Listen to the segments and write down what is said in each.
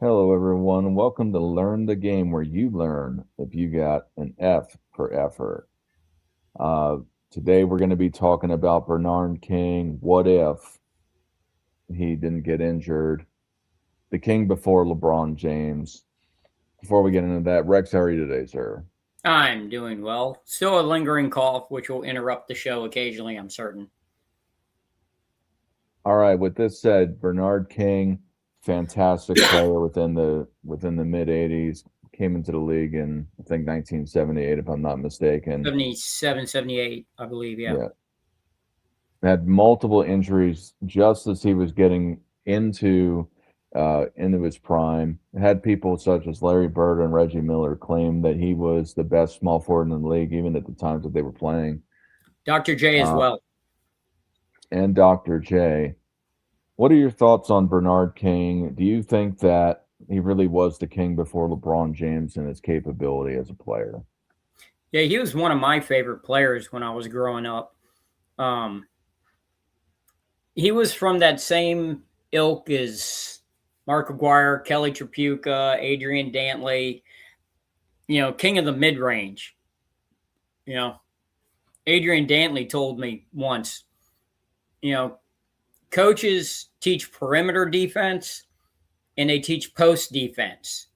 Hello, everyone. Welcome to Learn the Game, where you learn if you got an F for effort. Uh, Today, we're going to be talking about Bernard King. What if he didn't get injured? The King before LeBron James. Before we get into that, Rex, how are you today, sir? I'm doing well. Still a lingering cough, which will interrupt the show occasionally, I'm certain. All right. With this said, Bernard King, fantastic player within the mid '80s, came into the league in I think 1978, if I'm not mistaken. 77, 78, I believe, yeah. Yeah, had multiple injuries just as he was getting into his prime. Had people such as Larry Bird and Reggie Miller claim that he was the best small forward in the league, even at the times that they were playing. Dr. J as Uh, well. and Dr. J. What are your thoughts on Bernard King? Do you think that he really was the king before LeBron James and his capability as a player? Yeah, he was one of my favorite players when I was growing up. Um, he was from that same ilk as Mark Aguirre, Kelly Tripucka, Adrian Dantley, king of the mid range. You know, Adrian Dantley told me once, you know, coaches teach perimeter defense and they teach post defense.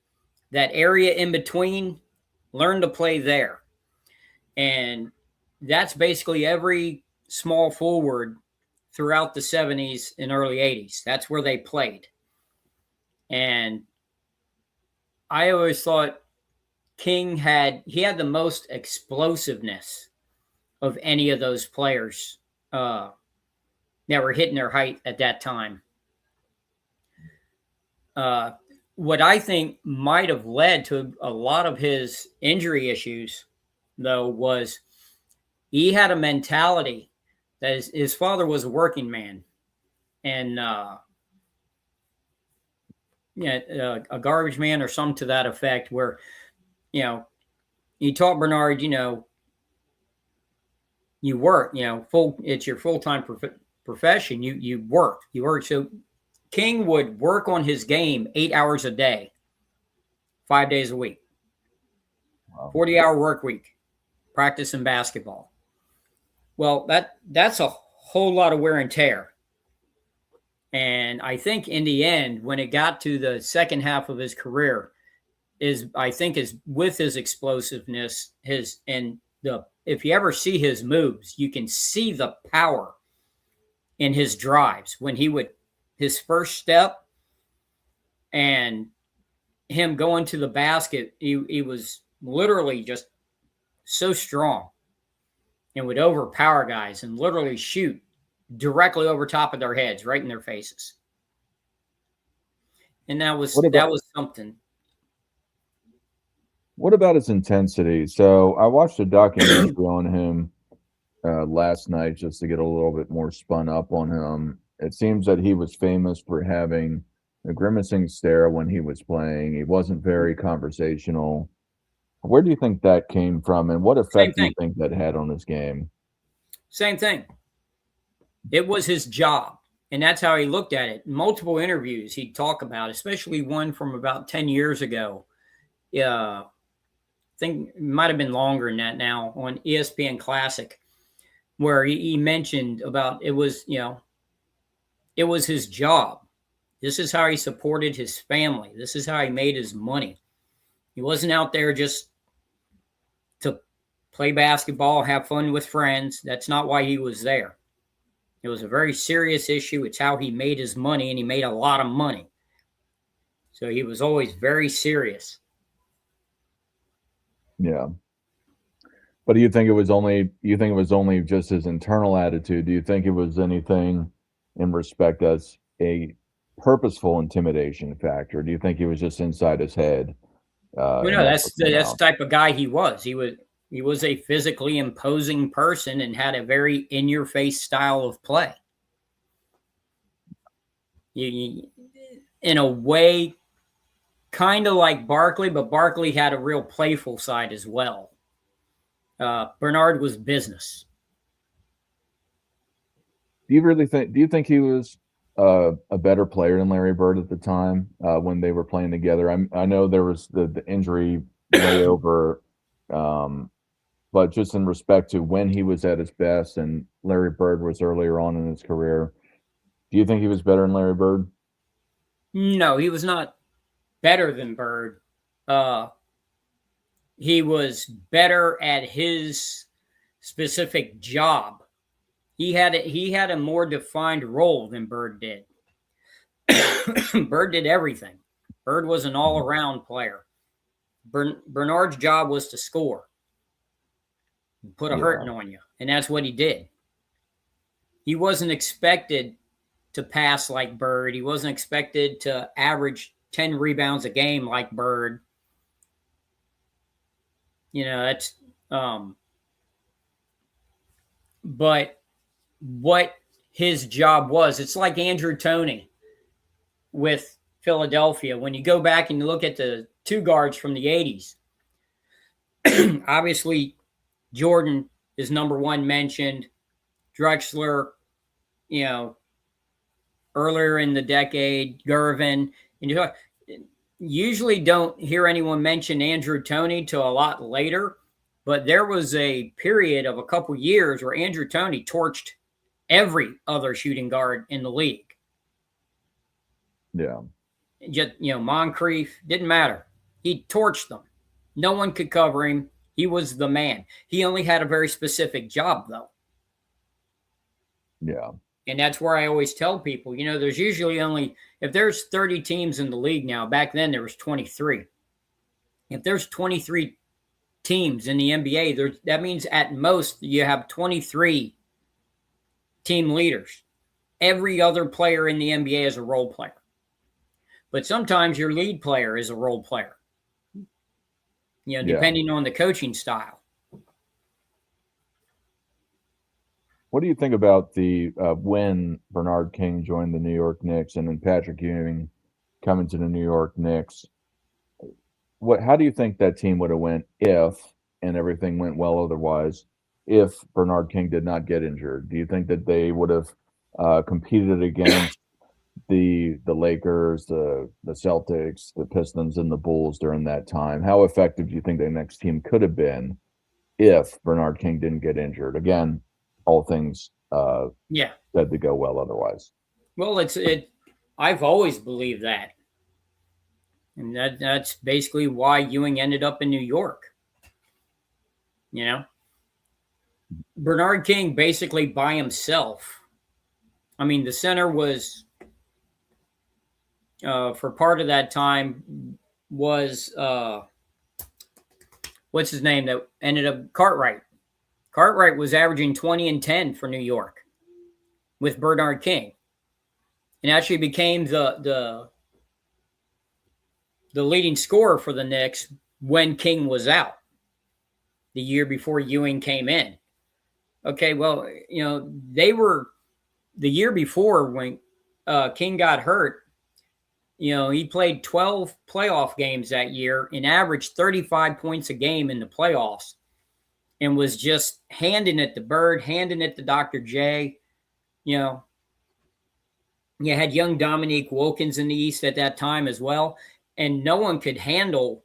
That area in between, learn to play there. And that's basically every small forward throughout the 70s and early 80s. That's where they played. And I always thought he had the most explosiveness of any of those players that were hitting their height at that time. Uh, what I think might have led to a lot of his injury issues, though, was he had a mentality that his father was a working man and a garbage man or something to that effect, where you know he taught Bernard, you work, it's your full time profession. You work. So King would work on his game 8 hours a day, 5 days a week, Wow. 40-hour work week, practicing basketball. Well, that's a whole lot of wear and tear. And I think in the end, when it got to the second half of his career, is with his explosiveness, his and the if you ever see his moves, you can see the power in his drives when he would his first step and him going to the basket. He was literally just so strong and would overpower guys and literally shoot directly over top of their heads, right in their faces. And that was What about that was something. what about his intensity? So I watched a documentary on him last night just to get a little bit more spun up on him. It seems that he was famous for having a grimacing stare when he was playing. He wasn't very conversational. Where do you think that came from, and what Same effect do you thing. think that had on his game? Same thing. It was his job. And that's how he looked at it. Multiple interviews he'd talk about, especially one from about 10 years ago. I think it might have been longer than that now, on ESPN Classic, where he mentioned about it was his job. This is how he supported his family. This is how he made his money. He wasn't out there just to play basketball, have fun with friends. That's not why he was there. It was a very serious issue. It's how he made his money, and he made a lot of money. So he was always very serious. Yeah. But do you think it was only just his internal attitude? Do you think it was anything in respect as a purposeful intimidation factor? Do you think he was just inside his head, Well, and no, that's that's what came that's out? the type of guy he was. He was a physically imposing person and had a very in your face style of play. You, in a way, kind of like Barkley, but Barkley had a real playful side as well. Bernard was business. Do you think he was? a better player than Larry Bird at the time when they were playing together. I know there was the injury layover, but just in respect to when he was at his best and Larry Bird was earlier on in his career, do you think he was better than Larry Bird? No, he was not better than Bird. Uh, he was better at his specific job. He had a more defined role than Bird did. Bird did everything. Bird was an all-around player. Bernard's job was to score, put a Yeah, hurting on you, and that's what he did. He wasn't expected to pass like Bird. He wasn't expected to average 10 rebounds a game like Bird. That's but what his job was, it's like Andrew Toney with Philadelphia. When you go back and you look at the two guards from the 80s, obviously Jordan is number one mentioned. Drexler, earlier in the decade, Gervin, and you usually don't hear anyone mention Andrew Toney till a lot later. But there was a period of a couple years where Andrew Toney torched every other shooting guard in the league. yeah, Just, Moncrief, didn't matter. He torched them. No one could cover him. He was the man. He only had a very specific job, though. yeah, And that's where I always tell people, there's usually only, if there's 30 teams in the league now, back then there was 23. If there's 23 teams in the NBA, that means at most you have 23 team leaders. Every other player in the NBA is a role player. But sometimes your lead player is a role player, depending on the coaching style. What do you think about the when Bernard King joined the New York Knicks and then Patrick Ewing coming to the New York Knicks? How do you think that team would have went if, and everything went well otherwise, if Bernard King did not get injured? Do you think that they would have competed against the Lakers, the Celtics, the Pistons, and the Bulls during that time? How effective do you think the next team could have been if Bernard King didn't get injured? Again, all things said to go well otherwise. Well, I've always believed that. And that's basically why Ewing ended up in New York. Bernard King basically by himself. I mean, the center was, for part of that time, was, what's his name that ended up, Cartwright. Cartwright was averaging 20 and 10 for New York with Bernard King. And actually became the leading scorer for the Knicks when King was out the year before Ewing came in. Okay, well, they were the year before when King got hurt. He played 12 playoff games that year and averaged 35 points a game in the playoffs and was just handing it to Bird, handing it to Dr. J. You had young Dominique Wilkins in the East at that time as well. And no one could handle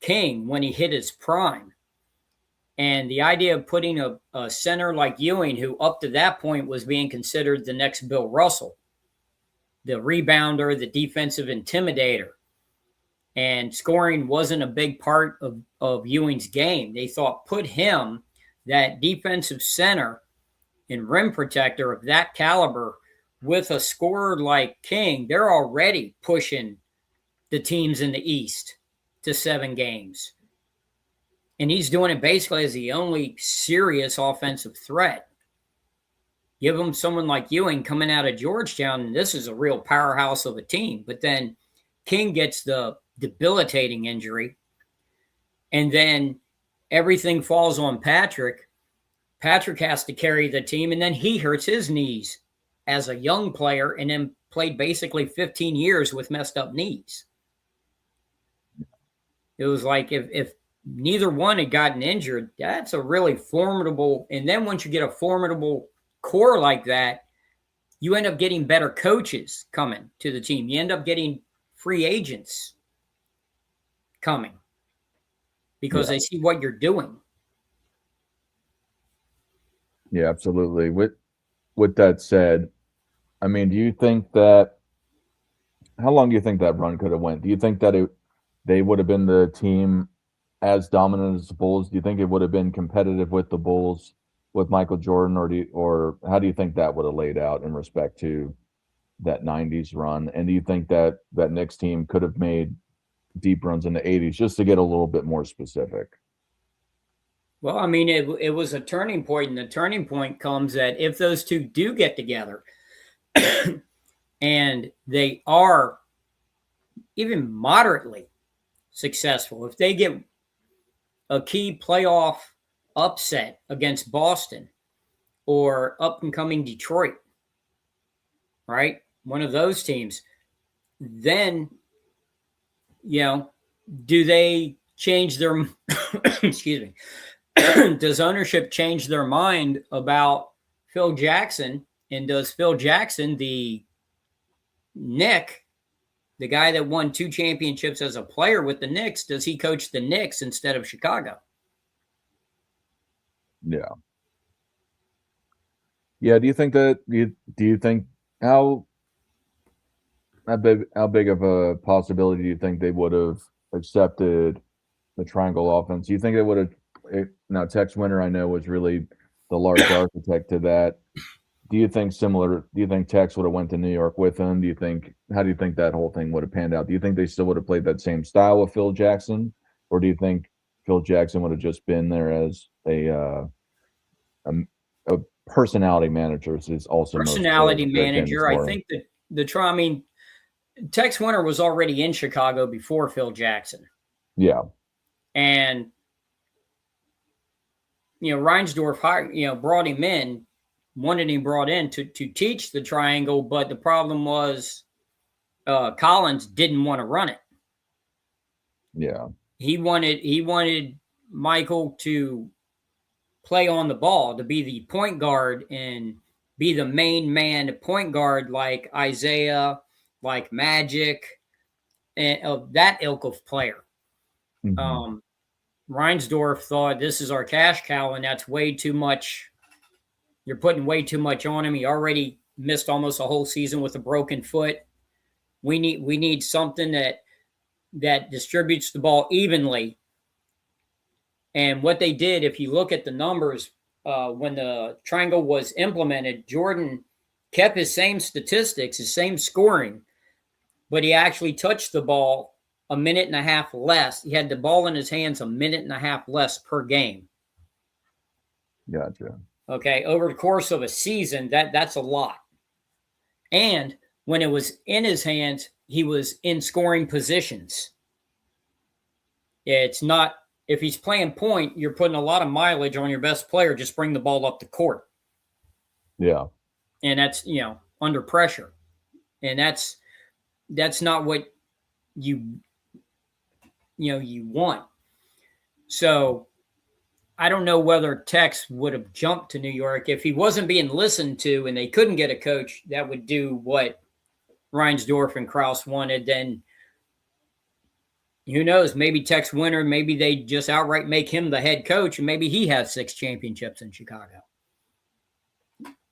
King when he hit his prime. And the idea of putting a center like Ewing, who up to that point was being considered the next Bill Russell, the rebounder, the defensive intimidator, and scoring wasn't a big part of Ewing's game. They thought put him, that defensive center and rim protector of that caliber, with a scorer like King, they're already pushing the teams in the East to 7 games. And he's doing it basically as the only serious offensive threat. Give him someone like Ewing coming out of Georgetown, and this is a real powerhouse of a team. But then King gets the debilitating injury, and then everything falls on Patrick. Patrick has to carry the team, and then he hurts his knees as a young player and then played basically 15 years with messed up knees. It was like if neither one had gotten injured, that's a really formidable. And then once you get a formidable core like that, You end up getting better coaches coming to the team. You end up getting free agents coming because they see what you're doing. Yeah, absolutely. With that said, I mean, do you think that how long do you think that run could have went? Do you think that they would have been the team as dominant as the Bulls? Do you think it would have been competitive with the Bulls with Michael Jordan, or how do you think that would have laid out in respect to that '90s run? And do you think that that Knicks team could have made deep runs in the '80s, just to get a little bit more specific? Well, I mean, it was a turning point, and the turning point comes that if those two do get together and they are even moderately successful, if they get a key playoff upset against Boston or up and coming Detroit, right? One of those teams, then, do they change their, excuse me, does ownership change their mind about Phil Jackson? And does Phil Jackson, the Nick, the guy that won 2 championships as a player with the Knicks, does he coach the Knicks instead of Chicago? Yeah. Yeah. Do you think that do you think how how big of a possibility do you think they would have accepted the triangle offense? Do you think they would have? Now, Tex Winter, I know, was really the large architect to that. Do you think similar? Do you think Tex would have went to New York with him? Do you think? How do you think that whole thing would have panned out? Do you think they still would have played that same style with Phil Jackson, or do you think Phil Jackson would have just been there as a personality manager? Is also Personality most manager. I think that I mean, Tex Winter was already in Chicago before Phil Jackson. Yeah. And, Reinsdorf, brought him in, wanted him brought in to teach the triangle, but the problem was Collins didn't want to run it. Yeah. He wanted Michael to play on the ball, to be the point guard and be the main man point guard like Isaiah, like Magic, and of that ilk of player. Mm-hmm. Reinsdorf thought this is our cash cow, and that's way too much. You're putting way too much on him. He already missed almost a whole season with a broken foot. We need something that distributes the ball evenly. And what they did, if you look at the numbers, when the triangle was implemented, Jordan kept his same statistics, his same scoring, but he actually touched the ball a minute and a half less. He had the ball in his hands a minute and a half less per game. Gotcha. Okay, over the course of a season, that's a lot. And when it was in his hands, he was in scoring positions. It's not, if he's playing point, you're putting a lot of mileage on your best player. Just bring the ball up the court. Yeah. And that's, under pressure. And that's not what you want. So I don't know whether Tex would have jumped to New York if he wasn't being listened to and they couldn't get a coach that would do what Reinsdorf and Krause wanted. Then who knows? Maybe Tex Winter, maybe they just outright make him the head coach, and maybe he has 6 championships in Chicago.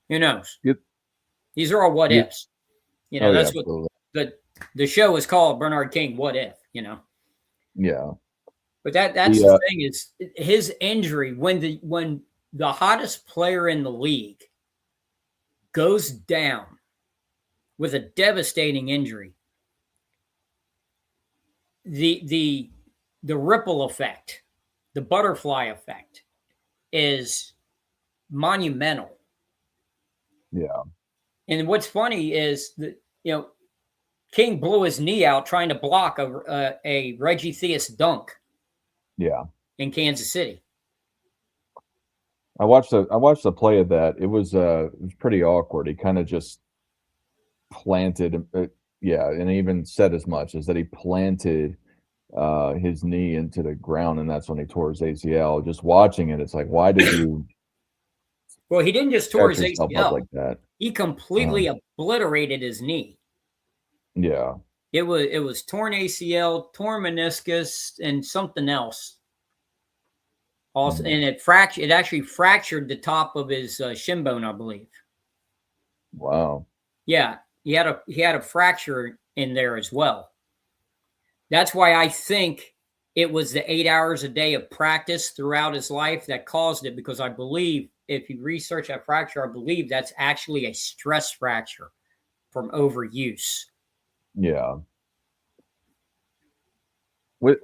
Who knows? Yep. These are all what ifs. That's absolutely. what the show is called, Bernard King, What If, Yeah. But that's the thing is his injury, when the hottest player in the league goes down with a devastating injury, the ripple effect, the butterfly effect is monumental. Yeah. And what's funny is that, King blew his knee out trying to block a Reggie Theus dunk. Yeah. In Kansas City. I watched the play of that. It was pretty awkward. He kind of just planted, and even said as much as that he planted his knee into the ground, and that's when he tore his ACL. Just watching it, it's like, why did you Well, he didn't just tore Catch his yourself up ACL. like that. He Uh, completely obliterated his knee. yeah. It was torn ACL, torn meniscus, and something else. Also, Mm. and it actually fractured the top of his shin bone, I believe. Wow. Yeah, he had a fracture in there as well. That's why I think it was the 8 hours a day of practice throughout his life that caused it. Because I believe if you research that fracture, I believe that's actually a stress fracture from overuse. Yeah. With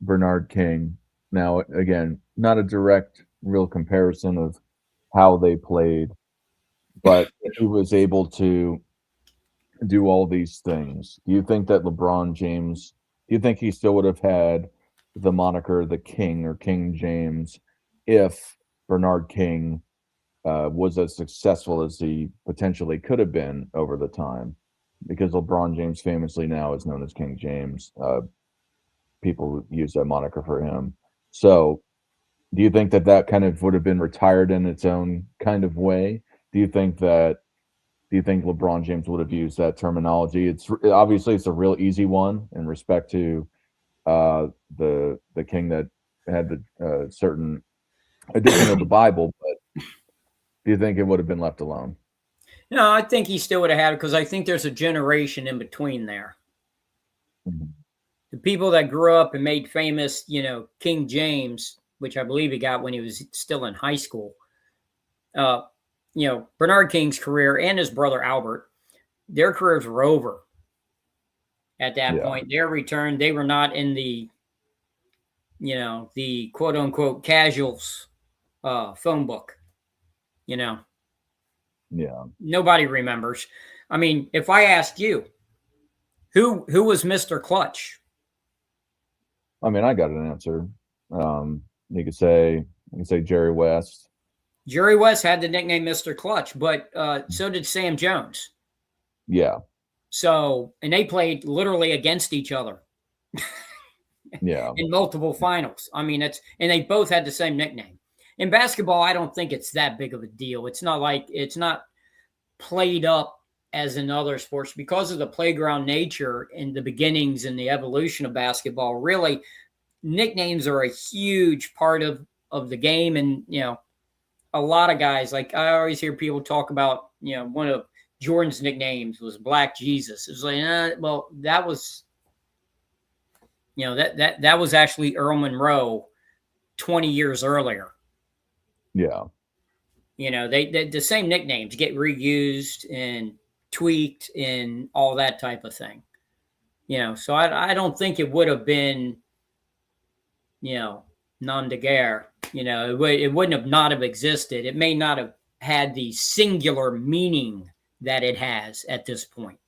Bernard King, now again, not a direct real comparison of how they played, but he was able to do all these things. Do you think that LeBron James, do you think he still would have had the moniker the King or King James if Bernard King was as successful as he potentially could have been over the time? Because LeBron James famously now is known as King James. People use that moniker for him. So, do you think that that kind of would have been retired in its own kind of way? Do you think that do you think LeBron James would have used that terminology? Obviously it's a real easy one in respect to the king that had the certain edition of the Bible, but do you think it would have been left alone? No, I think he still would have had it because I think there's a generation in between there. Mhm. The people that grew up and made famous, King James, which I believe he got when he was still in high school. Uh, Bernard King's career and his brother Albert, their careers were over at that Yeah, point. Their return, they were not in the quote unquote casuals phone book. You know, yeah. nobody remembers. I mean, if I asked you, who was Mr. Clutch? I mean, I got an answer. Um, you could say Jerry West. Jerry West had the nickname Mr. Clutch, but so did Sam Jones. Yeah, So, and they played literally against each other yeah, in multiple finals. I mean, and they both had the same nickname. In basketball, I don't think it's that big of a deal. It's not played up as in other sports because of the playground nature and the beginnings and the evolution of basketball. Really, nicknames are a huge part of the game, and a lot of guys, like I always hear people talk about, one of Jordan's nicknames was Black Jesus. It's like, well, that was, that was actually Earl Monroe 20 years earlier. yeah. They the same nicknames get reused and tweaked and all that type of thing. So I don't think it would have been, nom de guerre. It wouldn't have not have existed. It may not have had the singular meaning that it has at this point.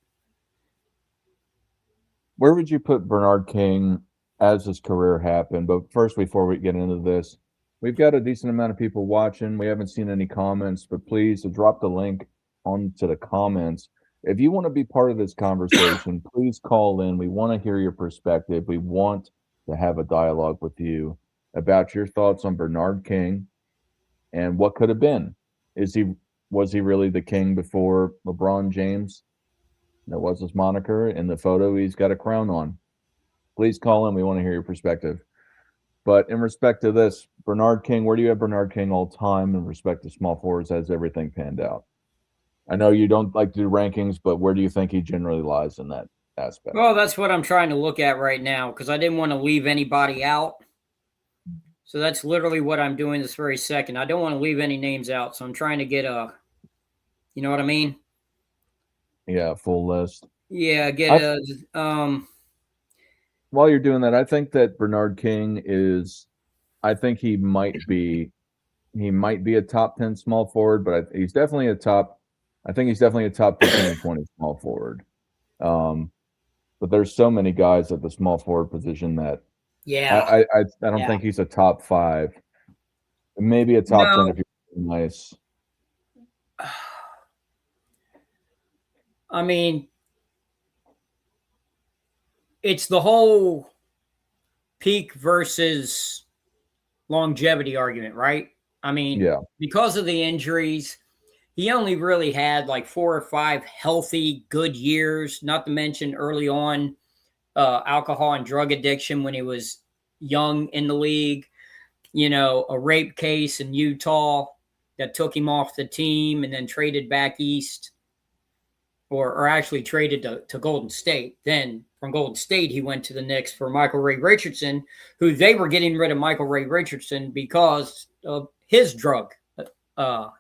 Where would you put Bernard King as his career happened? But first, before we get into this, we've got a decent amount of people watching. We haven't seen any comments, but please drop the link onto the comments. If you want to be part of this conversation, please call in. We want to hear your perspective. We want to have a dialogue with you about your thoughts on Bernard King and what could have been. Is he was he really the king before LeBron James? That was his moniker. In the photo, he's got a crown on. Please call in. We want to hear your perspective. But in respect to this, Bernard King, where do you have Bernard King all time in respect to small forwards? Has everything panned out? I know you don't like to do rankings, but where do you think he generally lies in that aspect? Well, that's what I'm trying to look at right now because I didn't want to leave anybody out. So that's literally what I'm doing this very second. I don't want to leave any names out. So I'm trying to get you know what I mean? Yeah, full list. Yeah, get I While you're doing that, I think that Bernard King is. I think he might be a top 10 small forward, but he's definitely a top. I think he's definitely a top 15 or 20 small forward. Um, but there's so many guys at the small forward position that I yeah, I I don't yeah. think he's a top 5. Maybe a top 10 No, if you're nice. I mean, it's the whole peak versus longevity argument, right? I mean, Yeah. because of the injuries, he only really had like 4 or 5 healthy, good years, not to mention early on alcohol and drug addiction when he was young in the league. A rape case in Utah that took him off the team and then traded back east, or actually traded to Golden State. Then from Golden State, he went to the Knicks for Michael Ray Richardson, who they were getting rid of Michael Ray Richardson because of his drug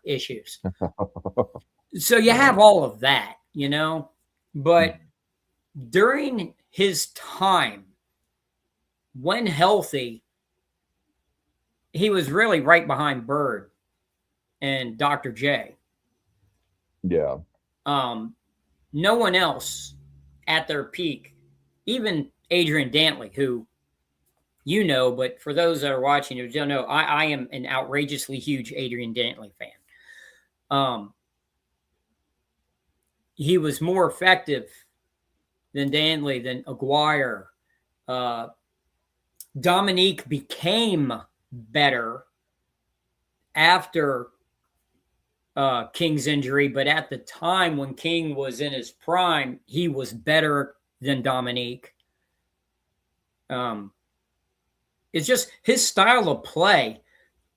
issues. So you have all of that, but during his time, when healthy, he was really right behind Bird and Dr. J. Yeah. No one else at their peak, even Adrian Dantley, who but for those that are watching who don't know, I am an outrageously huge Adrian Dantley fan. He was more effective than Dantley, than Aguirre. Dominique became better after King's injury, but at the time when King was in his prime, he was better than Dominique. It's just his style of play.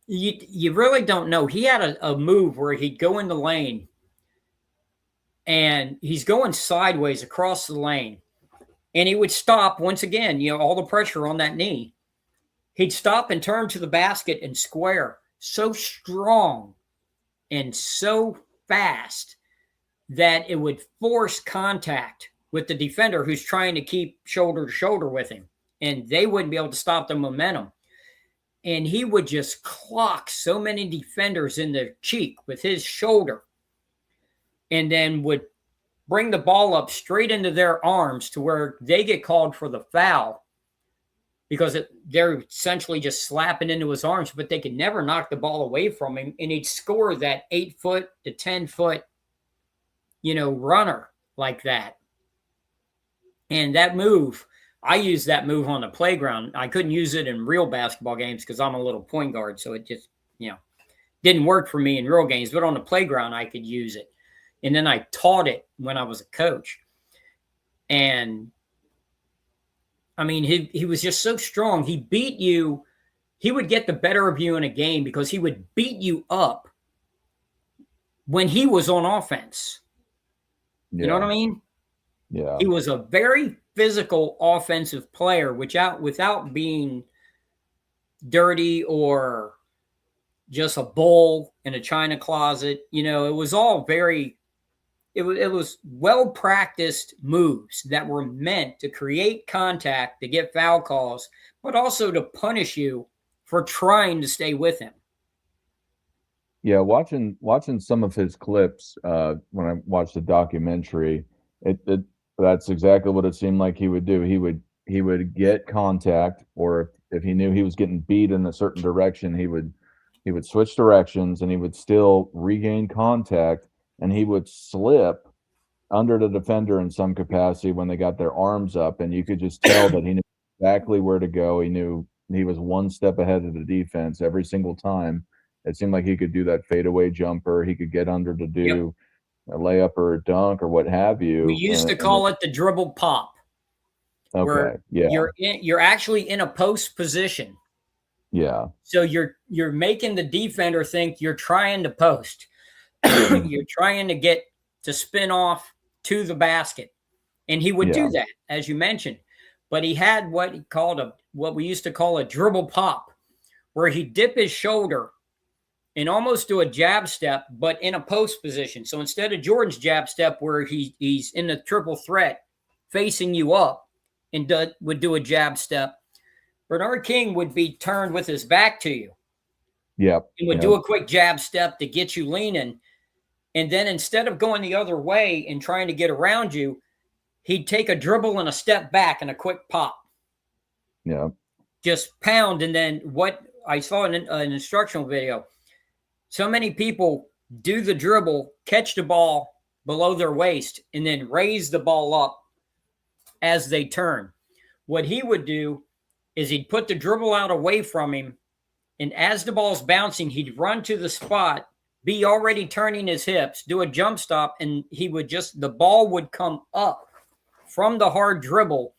You really don't know. He had a move where he'd go in the lane and he's going sideways across the lane, and he would stop once again, all the pressure on that knee. He'd stop and turn to the basket and square so strong and so fast that it would force contact with the defender who's trying to keep shoulder to shoulder with him, and they wouldn't be able to stop the momentum. And he would just clock so many defenders in the cheek with his shoulder, and then would bring the ball up straight into their arms to where they get called for the foul because they're essentially just slapping into his arms, but they could never knock the ball away from him. And he'd score that 8-foot to 10-foot, runner like that. And that move, I used that move on the playground. I couldn't use it in real basketball games because I'm a little point guard. So it just, didn't work for me in real games, but on the playground, I could use it. And then I taught it when I was a coach. And I mean, he was just so strong. He beat you. He would get the better of you in a game because he would beat you up when he was on offense. Yeah. You know what I mean? Yeah. He was a very physical offensive player, without being dirty or just a bull in a china closet. It was all very... It was well-practiced moves that were meant to create contact, to get foul calls, but also to punish you for trying to stay with him. Yeah, watching some of his clips when I watched the documentary, that's exactly what it seemed like he would do. He would get contact, or if he knew he was getting beat in a certain direction, he would switch directions and he would still regain contact, and he would slip under the defender in some capacity when they got their arms up, and you could just tell that he knew exactly where to go. He knew he was one step ahead of the defense every single time. It seemed like he could do that fadeaway jumper. He could get under to do a layup or a dunk or what have you. We used to call it the dribble pop. Okay, where you're actually in a post position. Yeah. So you're making the defender think you're trying to post. You're trying to get to spin off to the basket. And he would do that, as you mentioned. But he had what we used to call a dribble pop, where he'd dip his shoulder and almost do a jab step, but in a post position. So instead of Jordan's jab step, where he's in the triple threat facing you up and would do a jab step, Bernard King would be turned with his back to you. Yep. He would do a quick jab step to get you leaning. And then instead of going the other way and trying to get around you, he'd take a dribble and a step back and a quick pop. Yeah. Just pound. And then what I saw in an instructional video, so many people do the dribble, catch the ball below their waist, and then raise the ball up as they turn. What he would do is he'd put the dribble out away from him And as the ball's bouncing, he'd run to the spot, be already turning his hips, do a jump stop, and the ball would come up from the hard dribble,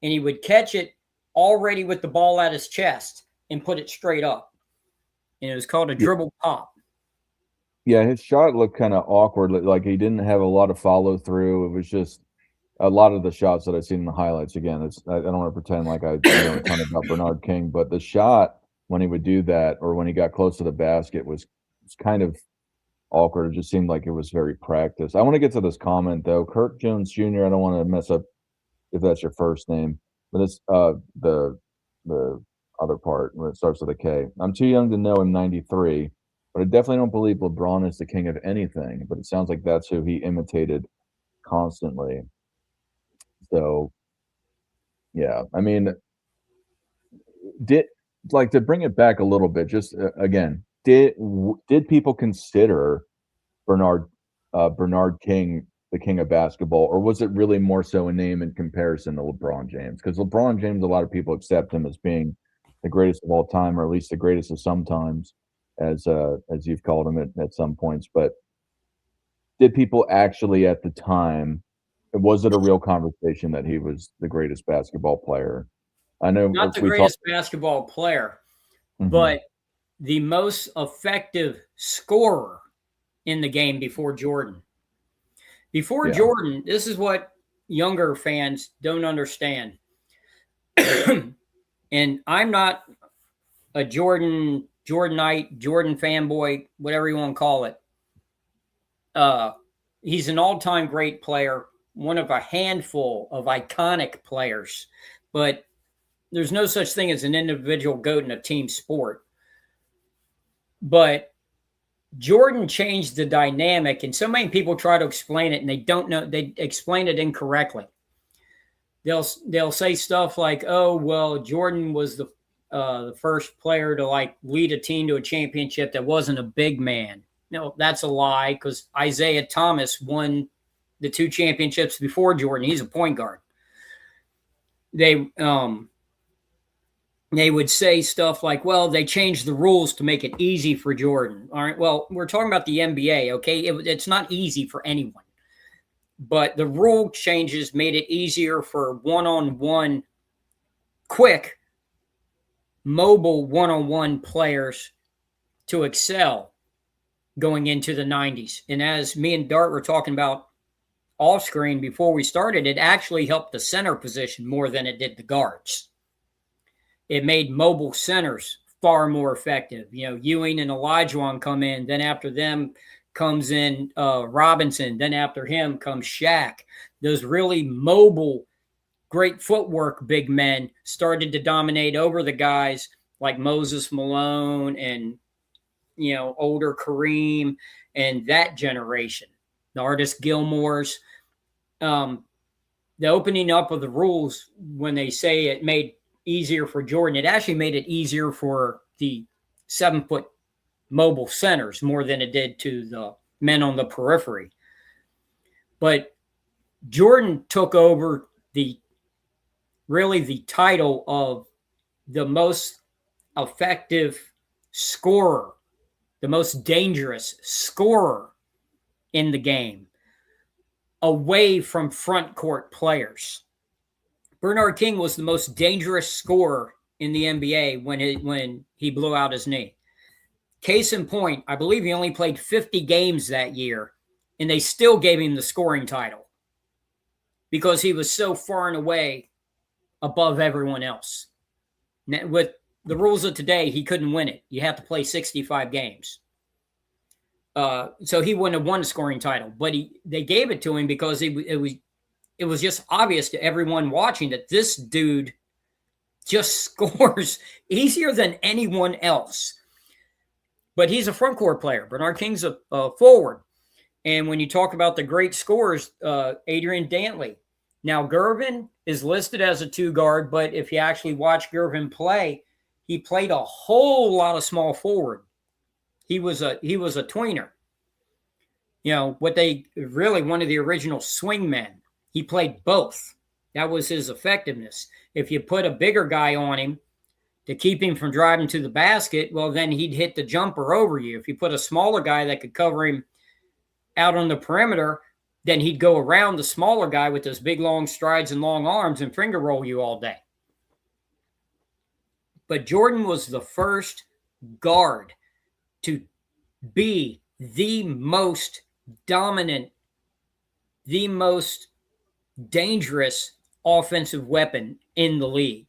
and he would catch it already with the ball at his chest and put it straight up. And it was called a dribble pop. Yeah, his shot looked kind of awkward. Like he didn't have a lot of follow through. It was just a lot of the shots that I've seen in the highlights. Again, I don't want to pretend like I know a ton about Bernard King, but the shot when he would do that or when he got close to the basket was kind of awkward. It just seemed like it was very practiced. I want to get to this comment though. Kirk Jones Jr. I don't want to mess up if that's your first name, but it's the other part when it starts with a K. I'm too young to know him. 93. But I definitely don't believe LeBron is the king of anything, but it sounds like that's who he imitated constantly. So, yeah, I mean, did like to bring it back a little bit, just again, did people consider Bernard Bernard King the king of basketball, or was it really more so a name in comparison to LeBron James? Because LeBron James, a lot of people accept him as being the greatest of all time, or at least the greatest of sometimes, as you've called him at some points. But did people actually at the time, was it a real conversation that he was the greatest basketball player? I know Not the we talked. greatest basketball player, Mhm. but the most effective scorer in the game before Jordan. Before Yeah. Jordan, this is what younger fans don't understand. And I'm not a Jordanite, Jordan fanboy, whatever you want to call it. He's an all-time great player, one of a handful of iconic players, but there's no such thing as an individual GOAT in a team sport. But Jordan changed the dynamic, and so many people try to explain it, and they don't know. They explain it incorrectly. They'll say stuff like, "Oh, well, Jordan was the first player to like lead a team to a championship that wasn't a big man." No, that's a lie because Isaiah Thomas won the 2 championships before Jordan. He's a point guard. They would say stuff like, well, they changed the rules to make it easy for Jordan. All right, well, we're talking about the NBA, okay? It's not easy for anyone. But the rule changes made it easier for one-on-one, quick, mobile one-on-one players to excel going into the 90s. And as me and Dart were talking about off screen before we started, it actually helped the center position more than it did the guards. It made mobile centers far more effective. You know, Ewing and Olajuwon come in. Then after them comes in Robinson. Then after him comes Shaq. Those really mobile, great footwork big men started to dominate over the guys like Moses Malone and, you know, older Kareem and that generation. The Artis Gilmores. The opening up of the rules, when they say it made easier for Jordan, it actually made it easier for the 7-foot mobile centers more than it did to the men on the periphery. But Jordan took over the title of the most effective scorer, the most dangerous scorer in the game, away from front court players. Bernard King was the most dangerous scorer in the NBA when he blew out his knee. Case in point, I believe he only played 50 games that year, and they still gave him the scoring title because he was so far and away above everyone else. With the rules of today, he couldn't win it. You have to play 65 games. So he wouldn't have won the scoring title, but they gave it to him because it was just obvious to everyone watching that this dude just scores easier than anyone else. But he's a front court player. Bernard King's a forward. And when you talk about the great scorers, Adrian Dantley. Now, Gervin is listed as a 2 guard, but if you actually watch Gervin play, he played a whole lot of small forward. He was a tweener. You know, one of the original swing men. He played both. That was his effectiveness. If you put a bigger guy on him to keep him from driving to the basket, well, then he'd hit the jumper over you. If you put a smaller guy that could cover him out on the perimeter, then he'd go around the smaller guy with those big long strides and long arms and finger roll you all day. But Jordan was the first guard to be the most dominant, the most dangerous offensive weapon in the league.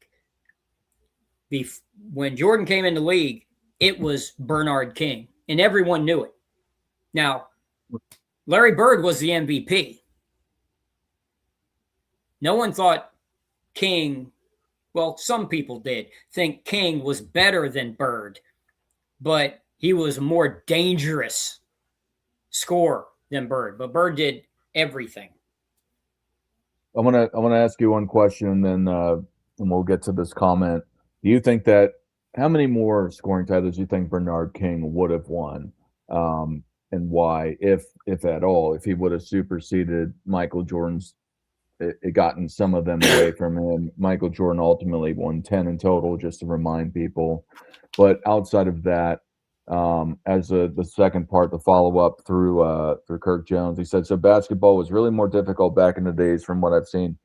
When Jordan came in the league, it was Bernard King, and everyone knew it. Now, Larry Bird was the MVP. No one thought King, well, some people did think King was better than Bird, but he was a more dangerous scorer than Bird. But Bird did everything. I want to ask you one question, and then we'll get to this comment. Do you think that how many more scoring titles do you think Bernard King would have won, and why, if at all, if he would have superseded Michael Jordan's, it gotten some of them away from him? Michael Jordan ultimately won 10 in total, just to remind people. But outside of that, as the second part, the follow up through Kirk Jones, he said, so basketball was really more difficult back in the days from what I've seen.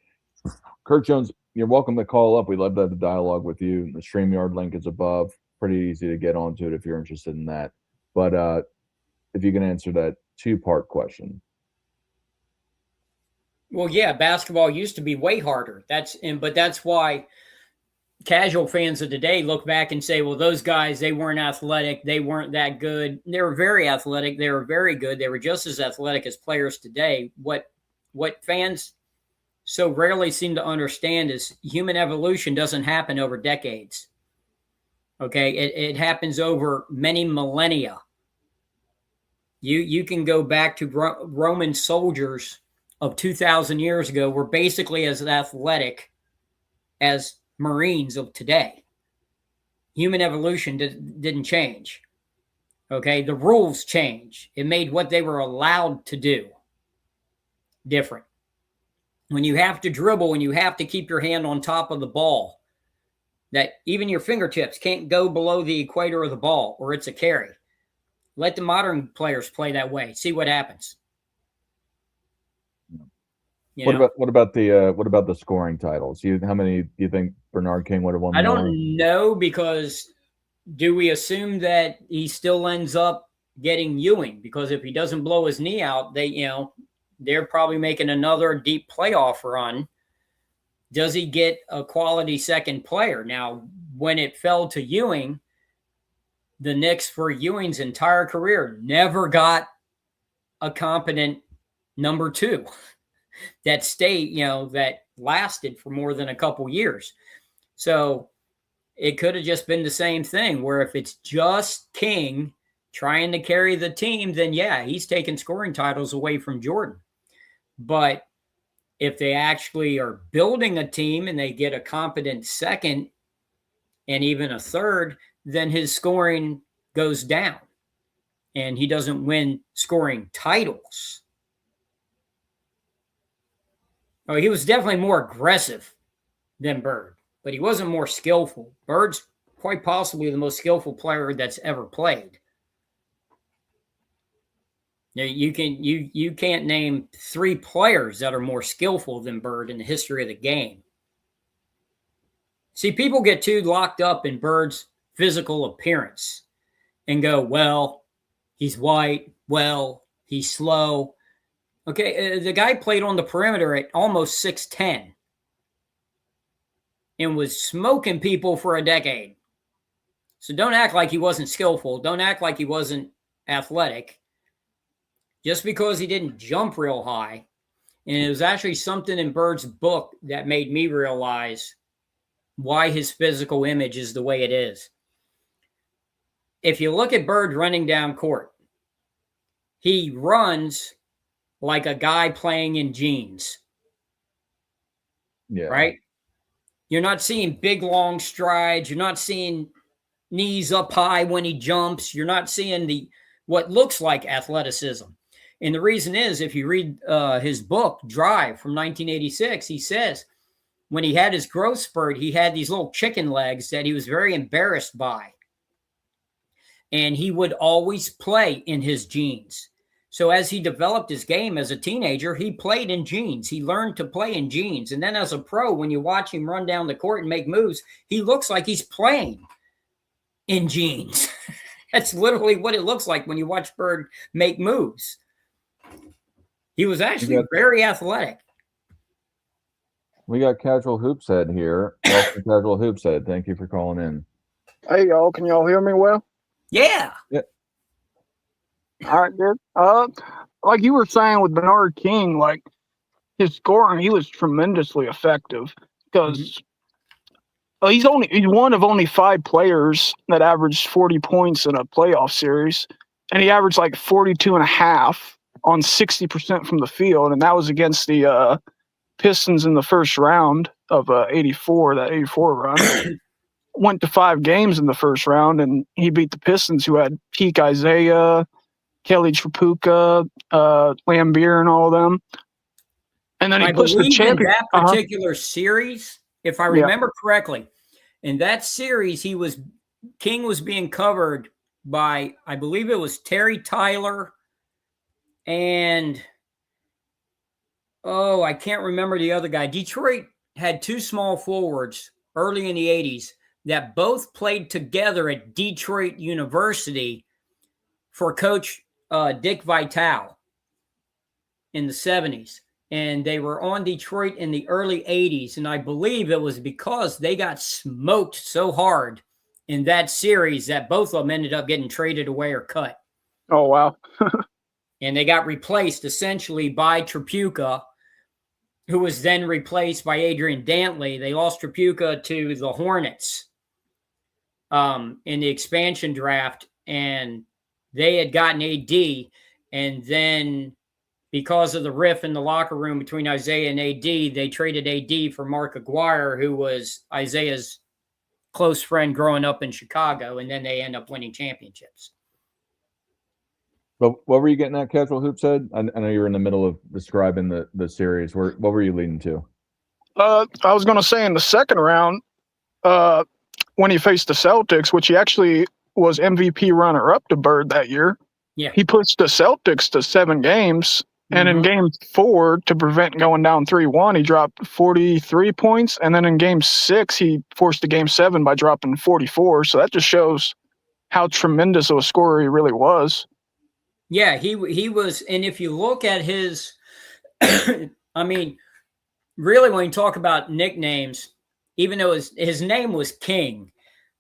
Kirk Jones, you're welcome to call up. We'd love to have a dialogue with you. The StreamYard link is above. Pretty easy to get onto it if you're interested in that. But if you can answer that two-part question. Well, yeah, basketball used to be way harder. But that's why casual fans of today look back and say, well, those guys, they weren't athletic. They weren't that good. They were very athletic. They were very good. They were just as athletic as players today. What fans so rarely seem to understand is human evolution doesn't happen over decades. Okay, it happens over many millennia. You can go back to Roman soldiers of 2,000 years ago were basically as athletic as Marines of today. Human evolution didn't change. Okay, the rules change. It made what they were allowed to do different. When you have to dribble and you have to keep your hand on top of the ball, that even your fingertips can't go below the equator of the ball or it's a carry. Let the modern players play that way. See what happens. What about the scoring titles? How many do you think Bernard King would have won? I don't know, because do we assume that he still ends up getting Ewing? Because if he doesn't blow his knee out, they're probably making another deep playoff run. Does he get a quality second player? Now, when it fell to Ewing, the Knicks for Ewing's entire career never got a competent number two that stayed, that lasted for more than a couple years. So it could have just been the same thing, where if it's just King trying to carry the team, then yeah, he's taking scoring titles away from Jordan. But if they actually are building a team and they get a competent second and even a third, then his scoring goes down and he doesn't win scoring titles. Oh, he was definitely more aggressive than Bird, but he wasn't more skillful. Bird's quite possibly the most skillful player that's ever played. Now, you can't name three players that are more skillful than Bird in the history of the game. See, people get too locked up in Bird's physical appearance and go, well, he's white, well, he's slow. Okay, the guy played on the perimeter at almost 6'10" and was smoking people for a decade. So don't act like he wasn't skillful. Don't act like he wasn't athletic. Just because he didn't jump real high. And it was actually something in Bird's book that made me realize why his physical image is the way it is. If you look at Bird running down court, he runs like a guy playing in jeans. Yeah. Right? You're not seeing big, long strides. You're not seeing knees up high when he jumps. You're not seeing what looks like athleticism. And the reason is, if you read his book, Drive, from 1986, he says when he had his growth spurt, he had these little chicken legs that he was very embarrassed by. And he would always play in his jeans. So as he developed his game as a teenager, he played in jeans. He learned to play in jeans. And then as a pro, when you watch him run down the court and make moves, he looks like he's playing in jeans. That's literally what it looks like when you watch Bird make moves. He was actually very athletic. We got Casual Hoops Head here. Welcome, Casual Hoops Head. Thank you for calling in. Hey, y'all. Can y'all hear me well? Yeah. All right, good. Like you were saying with Bernard King, like his scoring, he was tremendously effective because he's one of only 5 players that averaged 40 points in a playoff series, and he averaged like 42.5 on 60% from the field, and that was against the Pistons in the first round of 84, that 84 run. Went to 5 games in the first round, and he beat the Pistons, who had peak Isaiah, Kelly Tripucka, Lambeer, and all of them. And then he pushed the champion. In that particular series, if I remember correctly, in that series, King was being covered by, I believe it was Terry Tyler and I can't remember the other guy. Detroit had 2 small forwards early in the 80s that both played together at Detroit University for Coach Dick Vitale in the 70s. And they were on Detroit in the early 80s. And I believe it was because they got smoked so hard in that series that both of them ended up getting traded away or cut. Oh, wow. And they got replaced essentially by Tripucka, who was then replaced by Adrian Dantley. They lost Tripucka to the Hornets in the expansion draft, and they had gotten AD. And then because of the riff in the locker room between Isaiah and AD, they traded AD for Mark Aguirre, who was Isaiah's close friend growing up in Chicago, and then they end up winning championships. But what were you getting at, Casual Hoops Head? I know you were in the middle of describing the series. What were you leading to? I was going to say in the second round, when he faced the Celtics, which he actually was MVP runner-up to Bird that year, he pushed the Celtics to 7 games. And in game 4, to prevent going down 3-1, he dropped 43 points. And then in game 6, he forced a game 7 by dropping 44. So that just shows how tremendous of a scorer he really was. Yeah, he was. And if you look at his, I mean, really, when you talk about nicknames, even though his name was King,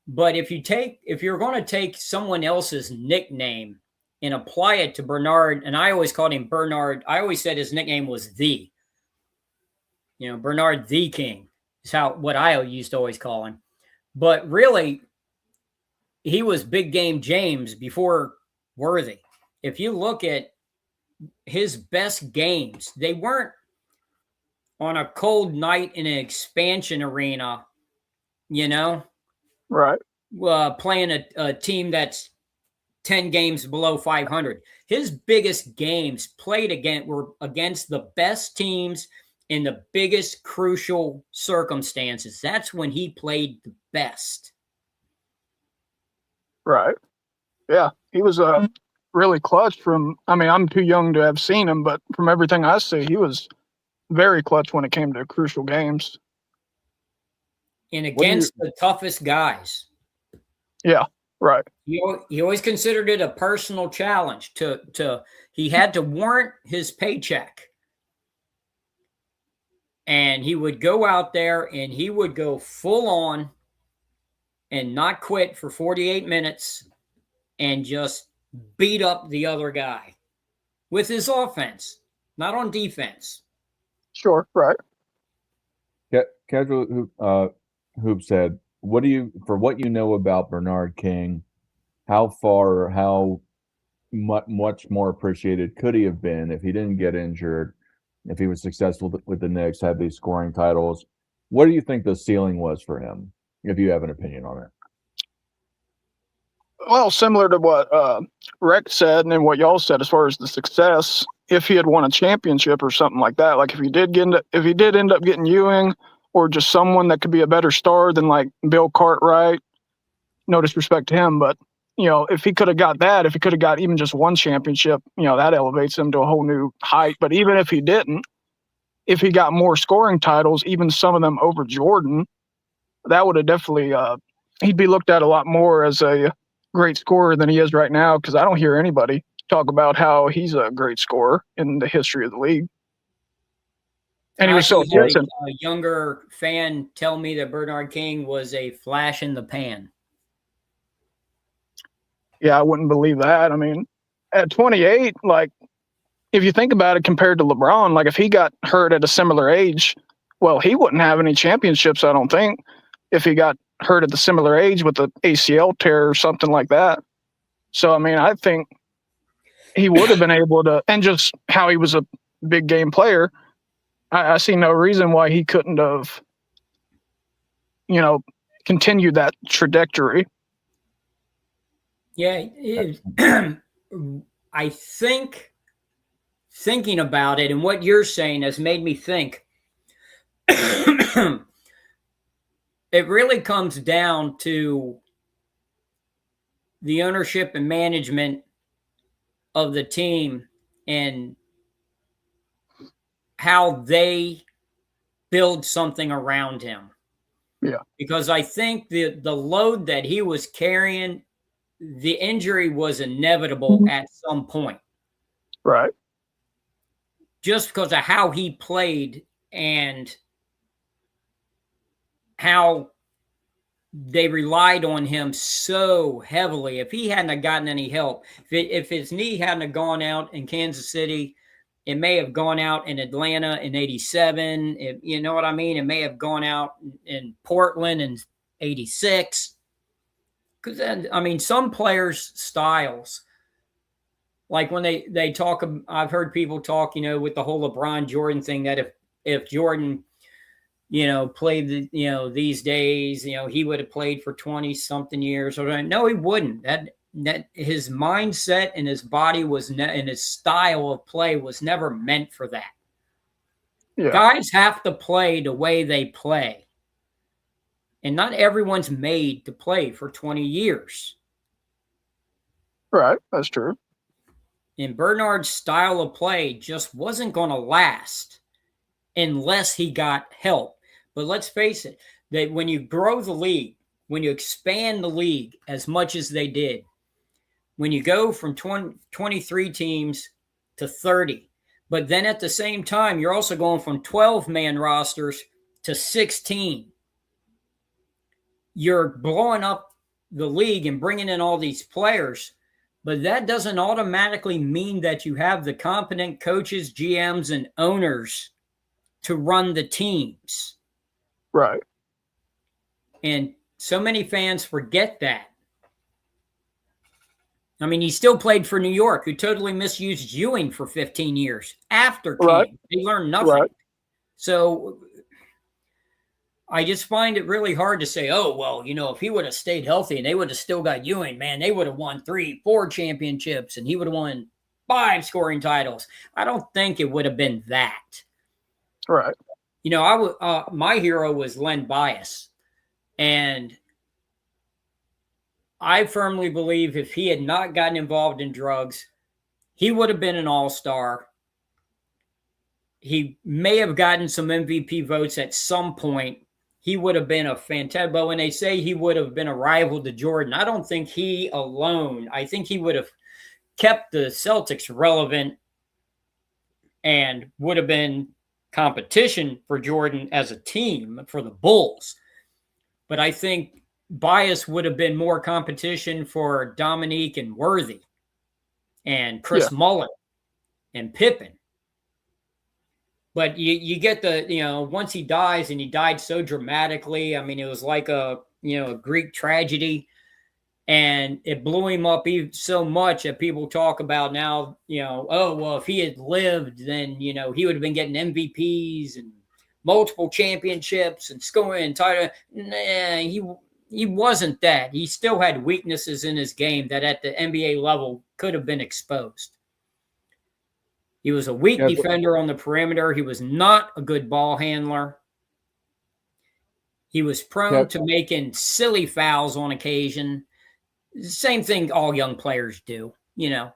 but if you're going to take someone else's nickname and apply it to Bernard, and I always called him Bernard. I always said his nickname was Bernard the King is what I used to always call him. But really, he was Big Game James before Worthy. If you look at his best games, they weren't on a cold night in an expansion arena, right? Playing a team that's 10 games below 500. His biggest games were against the best teams in the biggest crucial circumstances. That's when he played the best. Right. Yeah, he was really clutch I'm too young to have seen him, but from everything I see, he was very clutch when it came to crucial games. And against the toughest guys. Yeah. Right. He always considered it a personal challenge. He had to warrant his paycheck. And he would go out there and he would go full on and not quit for 48 minutes and just beat up the other guy with his offense, not on defense. Sure, right. Casual Hoop said, for what you know about Bernard King, how far or how much more appreciated could he have been if he didn't get injured, if he was successful with the Knicks, had these scoring titles? What do you think the ceiling was for him, if you have an opinion on it? Well, similar to what Rex said and then what y'all said as far as the success, if he had won a championship or something like that, like if he did end up getting Ewing or just someone that could be a better star than like Bill Cartwright. No disrespect to him, but if he could have got that, if he could have got even just one championship, that elevates him to a whole new height. But even if he didn't, if he got more scoring titles, even some of them over Jordan, that would have definitely he'd be looked at a lot more as a great scorer than he is right now, because I don't hear anybody talk about how he's a great scorer in the history of the league. And he was so efficient. A younger fan tell me that Bernard King was a flash in the pan. Yeah, I wouldn't believe that. I mean, at 28, like, if you think about it compared to LeBron, like, if he got hurt at a similar age, well, he wouldn't have any championships, I don't think, if he got hurt at the similar age with an ACL tear or something like that. So, I mean, I think he would have been able to, and just how he was a big game player, I see no reason why he couldn't have, continued that trajectory. Yeah, I think thinking about it and what you're saying has made me think it really comes down to the ownership and management of the team and how they build something around him. Yeah. Because I think the load that he was carrying, the injury was inevitable at some point. Right. Just because of how he played and how they relied on him so heavily. If he hadn't have gotten any help, if his knee hadn't have gone out in Kansas City, it may have gone out in Atlanta in 87. You know what I mean? It may have gone out in Portland in 86. Because, I mean, some players' styles, like when they talk, I've heard people talk, with the whole LeBron Jordan thing, that if Jordan, played, these days, he would have played for 20-something years. Or no, he wouldn't. That his mindset and his body and his style of play was never meant for that. Yeah. Guys have to play the way they play. And not everyone's made to play for 20 years. Right, that's true. And Bernard's style of play just wasn't going to last unless he got help. But let's face it, that when you grow the league, when you expand the league as much as they did, when you go from 23 teams to 30, but then at the same time, you're also going from 12-man rosters to 16. You're blowing up the league and bringing in all these players, but that doesn't automatically mean that you have the competent coaches, GMs, and owners to run the teams. Right. And so many fans forget that. I mean, he still played for New York, who totally misused Ewing for 15 years after King. Right. They learned nothing. Right. So I just find it really hard to say, oh, well, if he would have stayed healthy and they would have still got Ewing, man, they would have won 3-4 championships and he would have won 5 scoring titles. I don't think it would have been that. Right. My hero was Len Bias. And I firmly believe if he had not gotten involved in drugs, he would have been an all-star. He may have gotten some MVP votes at some point. He would have been a fantastic, but when they say he would have been a rival to Jordan, I don't think he alone. I think he would have kept the Celtics relevant and would have been competition for Jordan as a team for the Bulls. But I think Bias would have been more competition for Dominique and Worthy and Chris Mullin and Pippen. But you get once he dies, and he died so dramatically, I mean, it was like a Greek tragedy, and it blew him up so much that people talk about now, oh, well, if he had lived, then, he would have been getting MVPs and multiple championships and scoring and title. Nah, he wasn't that. He still had weaknesses in his game that at the NBA level could have been exposed. He was a weak defender on the perimeter. He was not a good ball handler. He was prone to making silly fouls on occasion. Same thing all young players do, you know.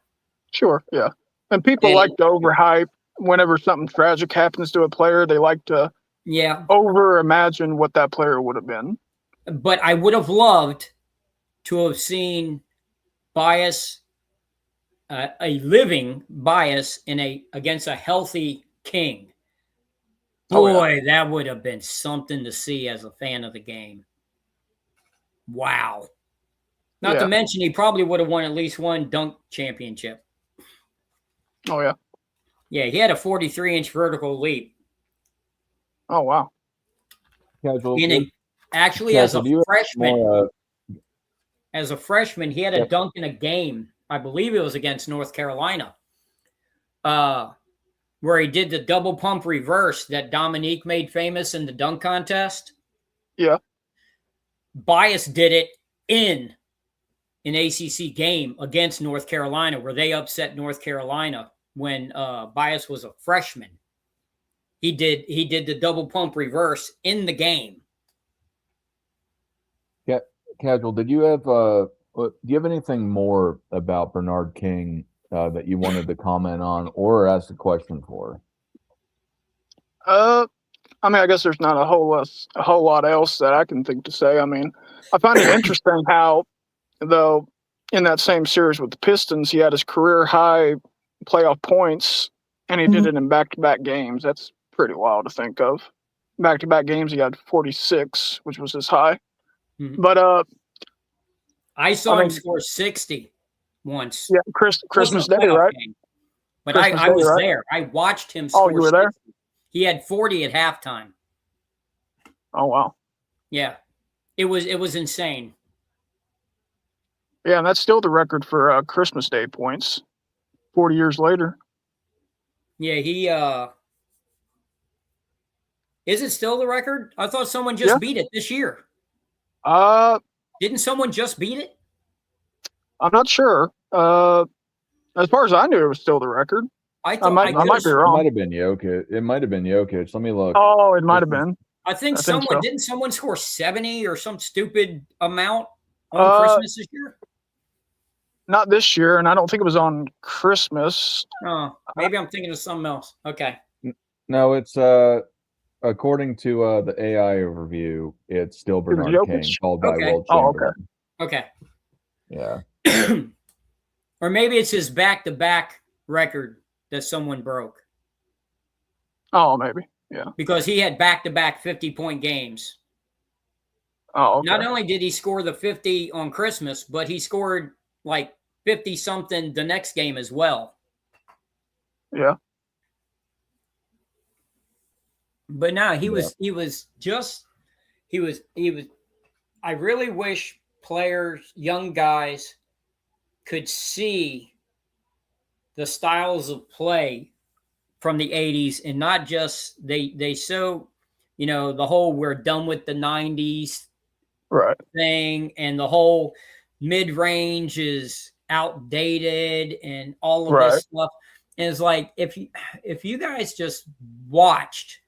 Sure, yeah. And people like to overhype whenever something tragic happens to a player. They like to over imagine what that player would have been. But I would have loved to have seen Bias, a living Bias against a healthy King. Boy, that would have been something to see as a fan of the game. Wow. Not to mention, he probably would have won at least one dunk championship. Oh, yeah. Yeah, he had a 43-inch vertical leap. Oh, wow. Actually, as a freshman, he had a dunk in a game. I believe it was against North Carolina, where he did the double pump reverse that Dominique made famous in the dunk contest. Yeah. Bias did it in an ACC game against North Carolina, where they upset North Carolina when Bias was a freshman. He did the double pump reverse in the game. Yeah, Casual, do you have anything more about Bernard King that you wanted to comment on or ask a question for? I mean, I guess there's not a whole lot else that I can think to say. I mean, I find it interesting how, though, in that same series with the Pistons, he had his career high playoff points, and he did it in back-to-back games. That's pretty wild to think of. Back-to-back games, he had 46, which was his high. Mm-hmm. But I saw him score 60 once. Yeah, Christmas Day, right? Game. But I was there. I watched him score. Oh, you were there? He had 40 at halftime. Oh, wow. Yeah. It was insane. Yeah, and that's still the record for Christmas Day points 40 years later. Yeah, he is it still the record? I thought someone just beat it this year. Didn't someone just beat it? I'm not sure. As far as I knew, it was still the record. I might be wrong. It might have been Jokic. Let me look. Oh, it might have been. I think didn't someone score 70 or some stupid amount on Christmas this year? Not this year, and I don't think it was on Christmas. Oh, maybe I'm thinking of something else. Okay. No, it's according to the AI overview, it's still Bernard King, called by Will Chamberlain. Okay. Yeah. Or maybe it's his back-to-back record that someone broke. Oh, maybe. Yeah. Because he had back-to-back 50-point games. Oh, okay. Not only did he score the 50 on Christmas, but he scored like 50-something the next game as well. Yeah. But no, he was I really wish players, young guys, could see the styles of play from the 80s and not just they so, you know, the whole we're done with the 90s thing and the whole mid-range is outdated and all of this stuff. And it's like if you guys just watched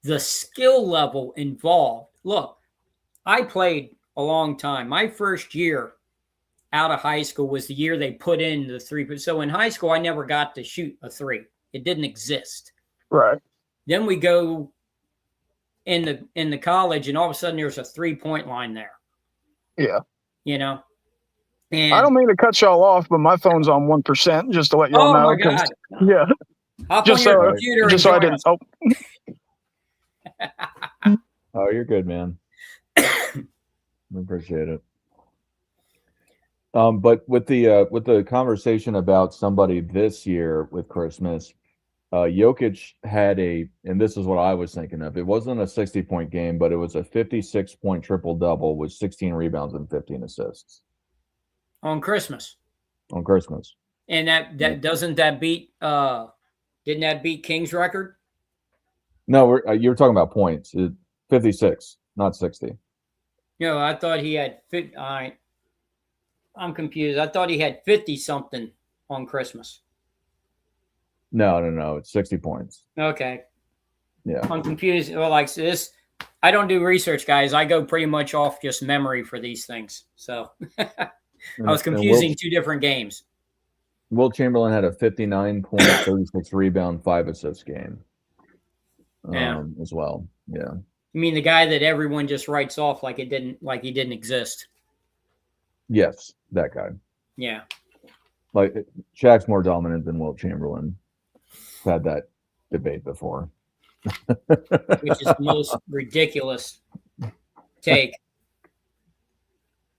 the skill level involved. Look, I played a long time. My first year out of high school was the year they put in the three. So in high school, I never got to shoot a three. It didn't exist. Right. Then we go in the college, and all of a sudden there's a 3-point line there. Yeah. You know? And I don't mean to cut y'all off, but my phone's on 1%, just to let y'all know. Oh, my God. Yeah. Just so I didn't. Oh. Oh, you're good, man. I appreciate it. But with the conversation about somebody this year with Christmas, Jokic had and this is what I was thinking of. It wasn't a 60-point game, but it was a 56-point triple-double with 16 rebounds and 15 assists. On Christmas. And that doesn't that beat didn't that beat King's record? No, you were talking about points. 56, not 60. No, I thought he had all right. I'm confused. I thought he had 50-something on Christmas. No. It's 60 points. Okay. Yeah. I'm confused. Well, like this, I don't do research, guys. I go pretty much off just memory for these things. So I was confusing two different games. Wilt Chamberlain had a 59 point, 36 rebound, 5 assist game. As well. Yeah. You mean the guy that everyone just writes off like he didn't exist? Yes, that guy. Yeah. Like Shaq's more dominant than Wilt Chamberlain. I've had that debate before. Which is the most ridiculous take.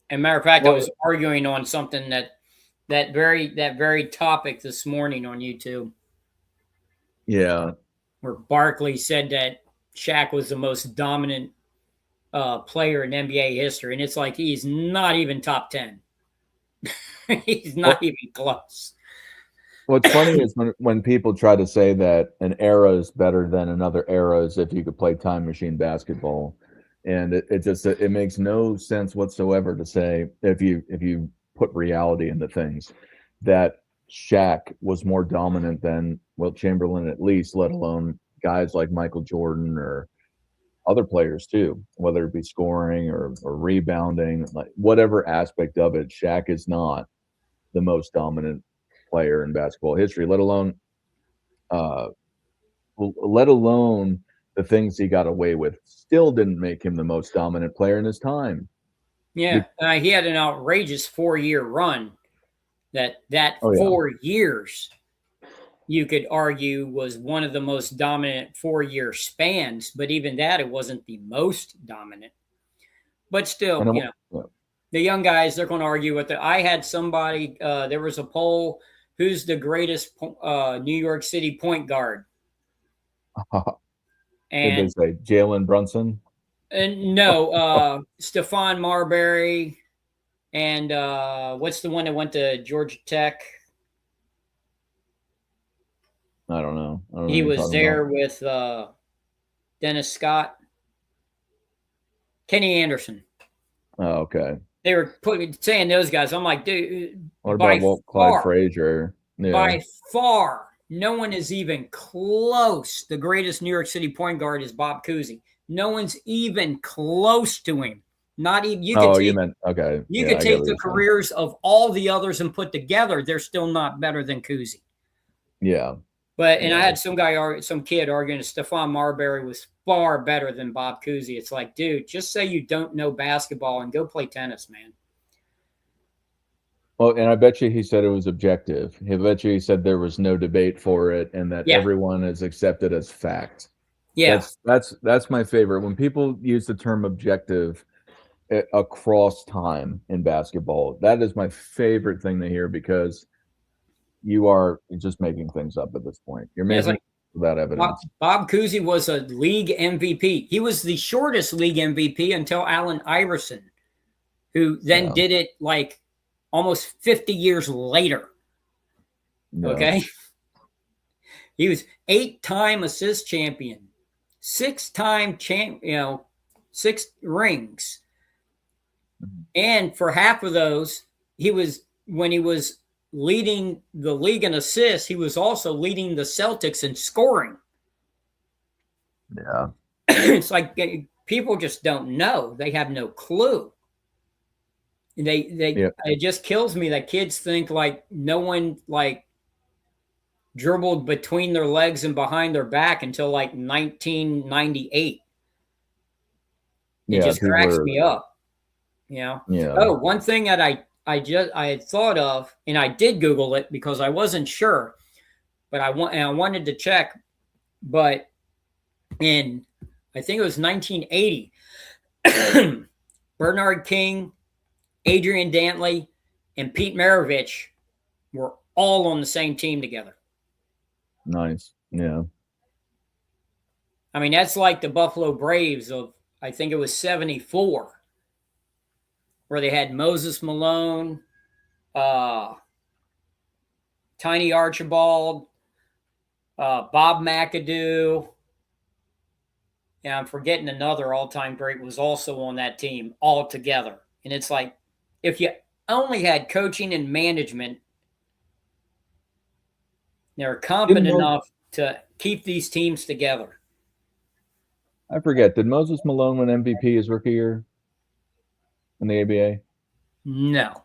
And matter of fact, I was arguing on something that very topic this morning on YouTube. Yeah. Where Barkley said that Shaq was the most dominant player in NBA history. And it's like he's not even top 10. He's not even close. What's funny is when people try to say that an era is better than another era as if you could play time machine basketball. And it makes no sense whatsoever to say if you put reality into things that Shaq was more dominant than Wilt Chamberlain at least, let alone guys like Michael Jordan or other players too, whether it be scoring or rebounding, like whatever aspect of it. Shaq is not the most dominant player in basketball history, let alone the things he got away with still didn't make him the most dominant player in his time. Yeah, he had an outrageous 4-year run. That 4 years, you could argue, was one of the most dominant 4-year spans. But even that, it wasn't the most dominant. But still, the young guys, they're going to argue with it. I had somebody. There was a poll: who's the greatest New York City point guard? And did they say Jalen Brunson? No, Stephon Marbury, and what's the one that went to Georgia Tech? I don't know. He was there with Dennis Scott, Kenny Anderson. Oh, okay. They were saying those guys. I'm like, dude. What about Clyde Frazier? Yeah. By far, no one is even close. The greatest New York City point guard is Bob Cousy. No one's even close to him. Not even. You could take the careers of all the others and put together. They're still not better than Cousy. Yeah. But I had some kid arguing that Stephon Marbury was far better than Bob Cousy. It's like, dude, just say you don't know basketball and go play tennis, man. Well, and I bet you he said it was objective. I bet you he said there was no debate for it and that everyone is accepted as fact. Yeah. That's my favorite. When people use the term objective across time in basketball, that is my favorite thing to hear, because you are just making things up at this point. You're making without evidence. Bob Cousy was a league MVP. He was the shortest league MVP until Allen Iverson, who then did it like almost 50 years later. No. Okay. He was 8-time assist champion, 6-time champ, 6 rings. Mm-hmm. And for half of those, when he was leading the league in assists, he was also leading the Celtics in scoring. Yeah. It's like people just don't know. They have no clue. It just kills me that kids think like no one like dribbled between their legs and behind their back until like 1998. It just cracks me up. Yeah. Oh, one thing that I had thought of, and I did Google it because I wasn't sure, but I wanted to check. But in, I think it was 1980, Bernard King, Adrian Dantley, and Pete Maravich were all on the same team together. Nice. Yeah. I mean, that's like the Buffalo Braves of, I think it was 74. Where they had Moses Malone, Tiny Archibald, Bob McAdoo, and I'm forgetting another all-time great was also on that team all together. And it's like, if you only had coaching and management, they're competent enough to keep these teams together. I forget. Did Moses Malone win MVP his rookie year in the ABA? No.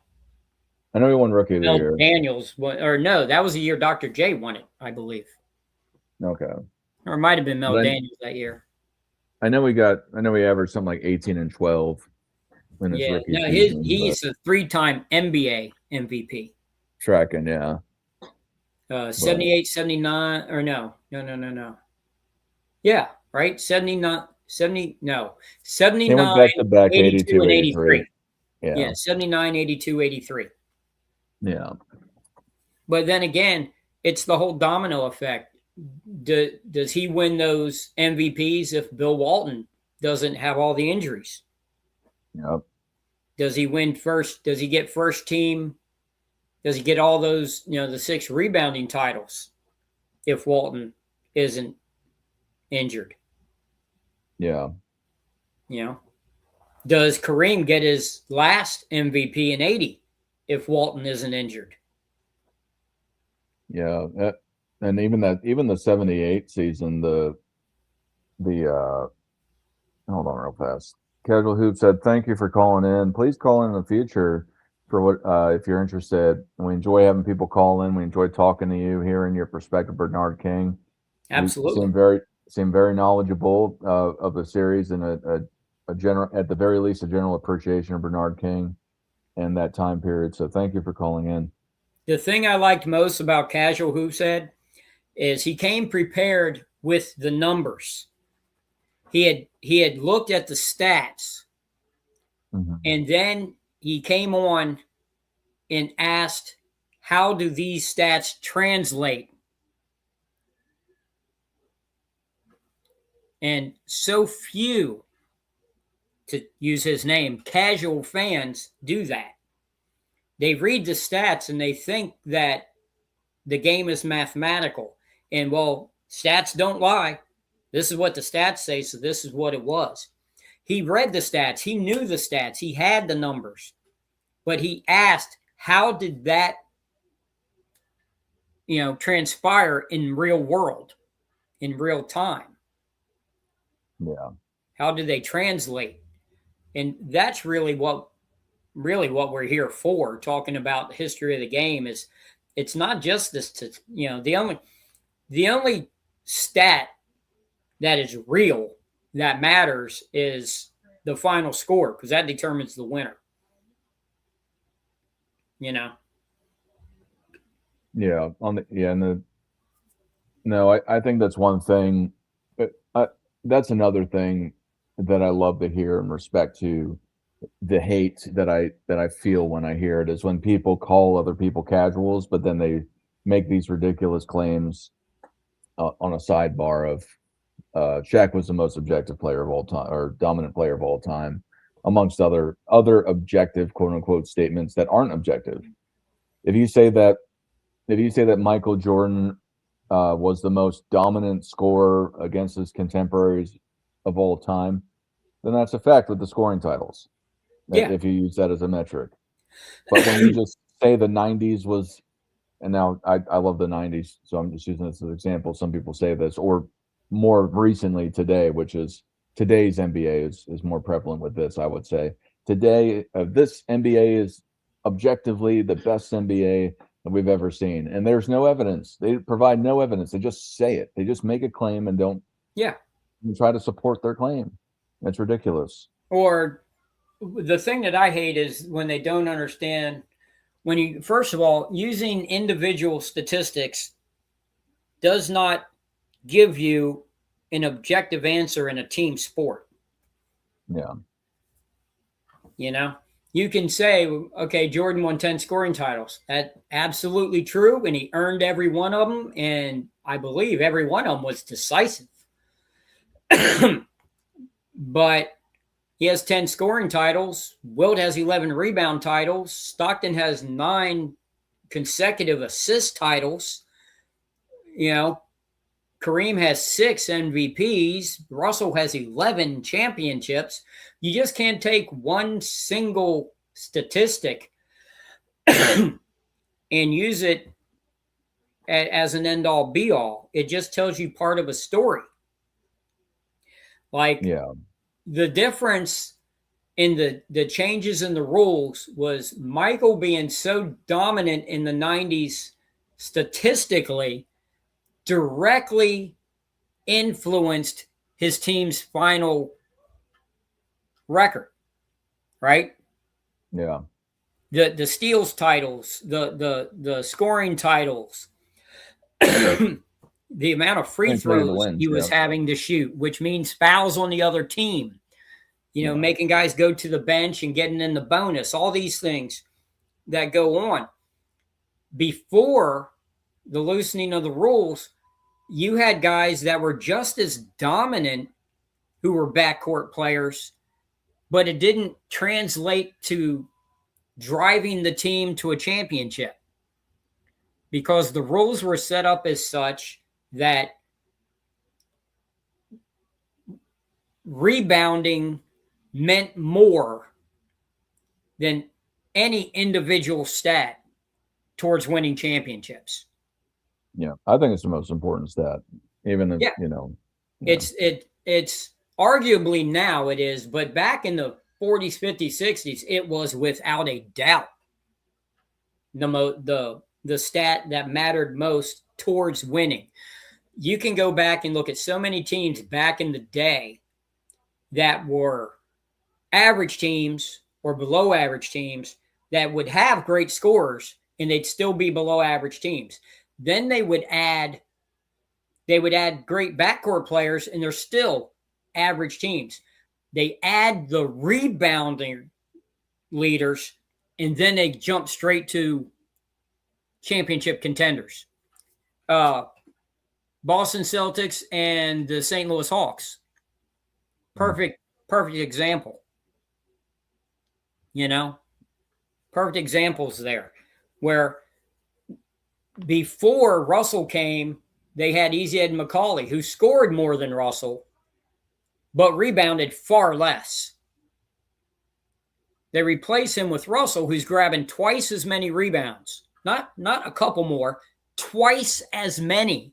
I know he won Rookie of the Mel Year. Daniels, or no, that was the year Dr. J won it, I believe. Okay. Or it might have been Mel But Daniels that year. I know he averaged something like 18 and 12 in his Yeah, rookie no, season. he's a 3-time NBA MVP. Tracking, yeah. 78, 79, or no. Yeah, right? 79, 70, no. He went 79, back to back 82, 82, and 83. 83. Yeah. Yeah, 79, 82, 83. Yeah. But then again, it's the whole domino effect. Does he win those MVPs if Bill Walton doesn't have all the injuries? Yep. Does he win first? Does he get first team? Does he get all those, the 6 rebounding titles if Walton isn't injured? Yeah. Does Kareem get his last MVP in 80 if Walton isn't injured? Yeah. And even the 78 season, the hold on real fast. Casual Hoop said, "Thank you for calling in. Please call in the future for what if you're interested. We enjoy having people call in. We enjoy talking to you, hearing your perspective, Bernard King. Absolutely. You seem very knowledgeable of the series and a general, at the very least, a general appreciation of Bernard King and that time period. So thank you for calling in." The thing I liked most about Casual Hoops Ed is he came prepared with the numbers. He had looked at the stats, and then he came on and asked, how do these stats translate? And so few, to use his name, casual fans do that. They read the stats and they think that the game is mathematical. And well, stats don't lie. This is what the stats say, so this is what it was. He read the stats. He knew the stats. He had the numbers. But he asked, how did that, transpire in real world, in real time? Yeah. How did they translate? And that's really what we're here for, talking about the history of the game. Is it's not just this, the only stat that is real that matters is the final score, because that determines the winner. Yeah. No, I think that's one thing. That's another thing that I love to hear and respect to the hate that I feel when I hear it is when people call other people casuals, but then they make these ridiculous claims on a sidebar of Shaq was the most objective player of all time or dominant player of all time, amongst other objective quote unquote statements that aren't objective. If you say that Michael Jordan was the most dominant scorer against his contemporaries of all time, then that's a fact with the scoring titles. Yeah. If you use that as a metric. But when you just say the 90s was, and now I love the 90s, so I'm just using this as an example. Some people say this, or more recently today, which is today's NBA is more prevalent with this, I would say. Today, this NBA is objectively the best NBA that we've ever seen. And there's no evidence. They provide no evidence. They just say it. They just make a claim and don't try to support their claim. That's ridiculous. Or the thing that I hate is when they don't understand, when you, first of all, using individual statistics does not give you an objective answer in a team sport. Yeah. You can say, okay, Jordan won 10 scoring titles. That's absolutely true, and he earned every one of them, and I believe every one of them was decisive. But he has 10 scoring titles. Wilt has 11 rebound titles. Stockton has 9 consecutive assist titles. Kareem has 6 MVPs. Russell has 11 championships. You just can't take one single statistic and use it as an end-all, be-all. It just tells you part of a story. Like Yeah. the difference in the changes in the rules was Michael being so dominant in the 90s statistically directly influenced his team's final record, right? Yeah. The steals titles, the scoring titles, the amount of free Including the throws wins. he was Yeah. having to shoot, which means fouls on the other team, you know, Yeah. making guys go to the bench and getting in the bonus, all these things that go on. Before the loosening of the rules, you had guys that were just as dominant who were backcourt players, but it didn't translate to driving the team to a championship because the rules were set up as such that rebounding meant more than any individual stat towards winning championships. Yeah. I think it's the most important stat, even if, Yeah. you know. Yeah. It's arguably now it is, but back in the 40s, 50s, 60s, it was without a doubt the stat that mattered most towards winning. You can go back and look at so many teams back in the day that were average teams or below average teams that would have great scorers and they'd still be below average teams. Then they would add great backcourt players and they're still average teams. They add the rebounding leaders and then they jump straight to championship contenders. Boston Celtics and the St. Louis Hawks. Perfect example. You know, perfect examples there where before Russell came, they had Easy Ed McCauley, who scored more than Russell, but rebounded far less. They replace him with Russell, who's grabbing twice as many rebounds. Not a couple more, twice as many.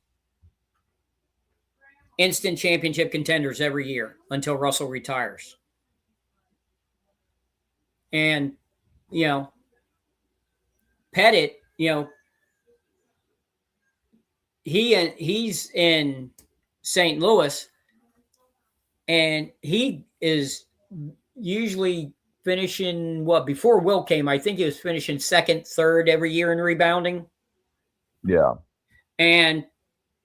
Instant championship contenders every year until Russell retires. And, you know, Pettit, you know, he's in St. Louis, and he is usually finishing before Will came, I think he was finishing second, third every year in rebounding. Yeah. And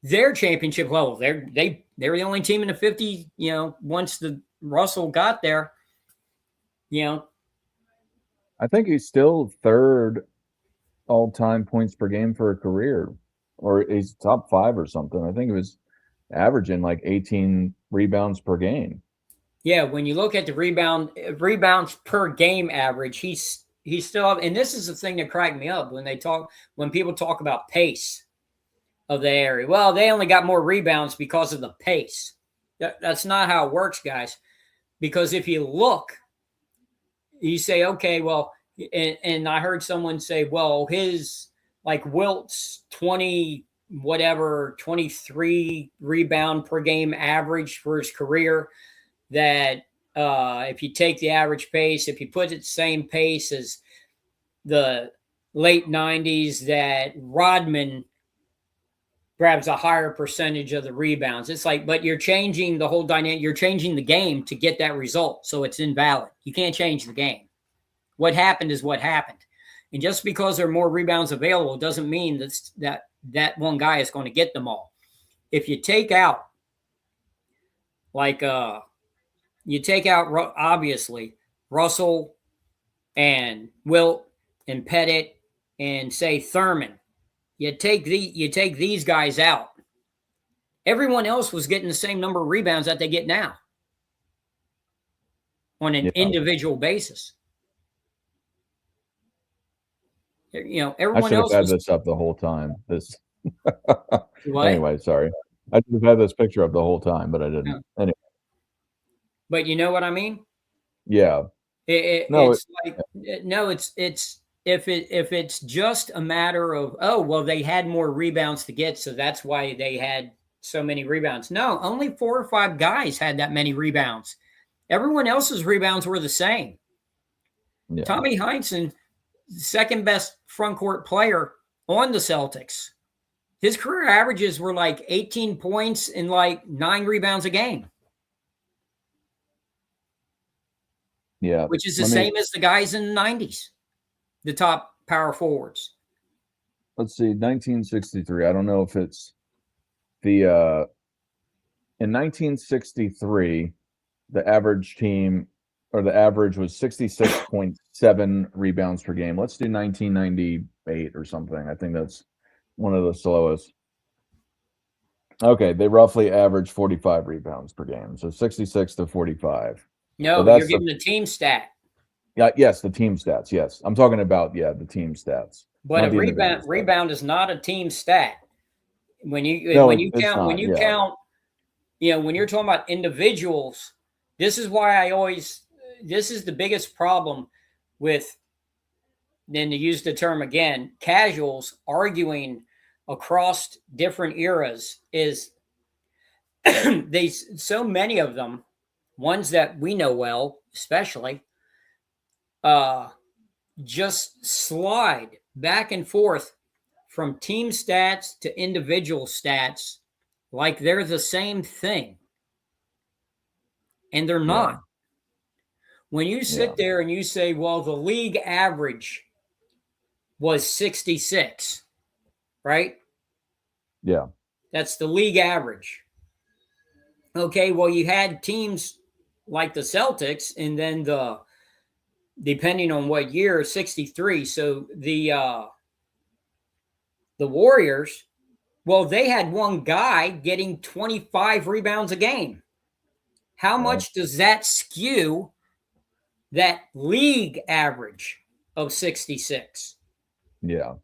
their championship level, they were the only team in the 50, you know, once the Russell got there, you know. I think he's still third all-time points per game for a career, or he's top 5 or something. I think it was averaging like 18 rebounds per game. Yeah, when you look at the rebounds per game average, he's still, and this is the thing that cracked me up when people talk about pace of the area. Well, they only got more rebounds because of the pace. That's not how it works, guys. Because if you look, you say, okay, well, and I heard someone say, well, his like Wilt's 23 rebound per game average for his career, that if you take the average pace, if you put it the same pace as the late 90s, that Rodman grabs a higher percentage of the rebounds. It's like, but you're changing the whole dynamic. You're changing the game to get that result. So it's invalid. You can't change the game. What happened is what happened. And just because there are more rebounds available doesn't mean that one guy is going to get them all. If you take out, obviously Russell and Wilt and Pettit and say Thurman, you take these guys out. Everyone else was getting the same number of rebounds that they get now on an individual basis. You know, everyone else I should have had this up the whole time. What? Anyway, sorry. I should have had this picture up the whole time, but I didn't. No. Anyway. But you know what I mean? Yeah. It's if it's just a matter of, oh, well, they had more rebounds to get, so that's why they had so many rebounds. No, only 4 or 5 guys had that many rebounds. Everyone else's rebounds were the same. Yeah. Tommy Heinsohn, second best front court player on the Celtics. His career averages were like 18 points and like 9 rebounds a game. Yeah. Which is the same as the guys in the 90s, the top power forwards. Let's see, 1963. I don't know if it's the in 1963, the average team or the average was 66.7 rebounds per game. Let's do 1998 or something. I think that's one of the slowest. Okay, they roughly average 45 rebounds per game. So 66 to 45. No, so you're giving the team stat. Yeah, yes, the team stats. Yes. I'm talking about the team stats. But a rebound is not a team stat. When you count, when you're talking about individuals, this is why this is the biggest problem with, then to use the term again, casuals arguing across different eras is so many of them, ones that we know well, especially, just slide back and forth from team stats to individual stats like they're the same thing. And they're not. Yeah. When you sit there and you say, well, the league average was 66, right? Yeah. That's the league average. Okay, well, you had teams like the Celtics and then depending on what year, 63. So the Warriors, well, they had one guy getting 25 rebounds a game. How much does that skew that league average of 66? Yeah.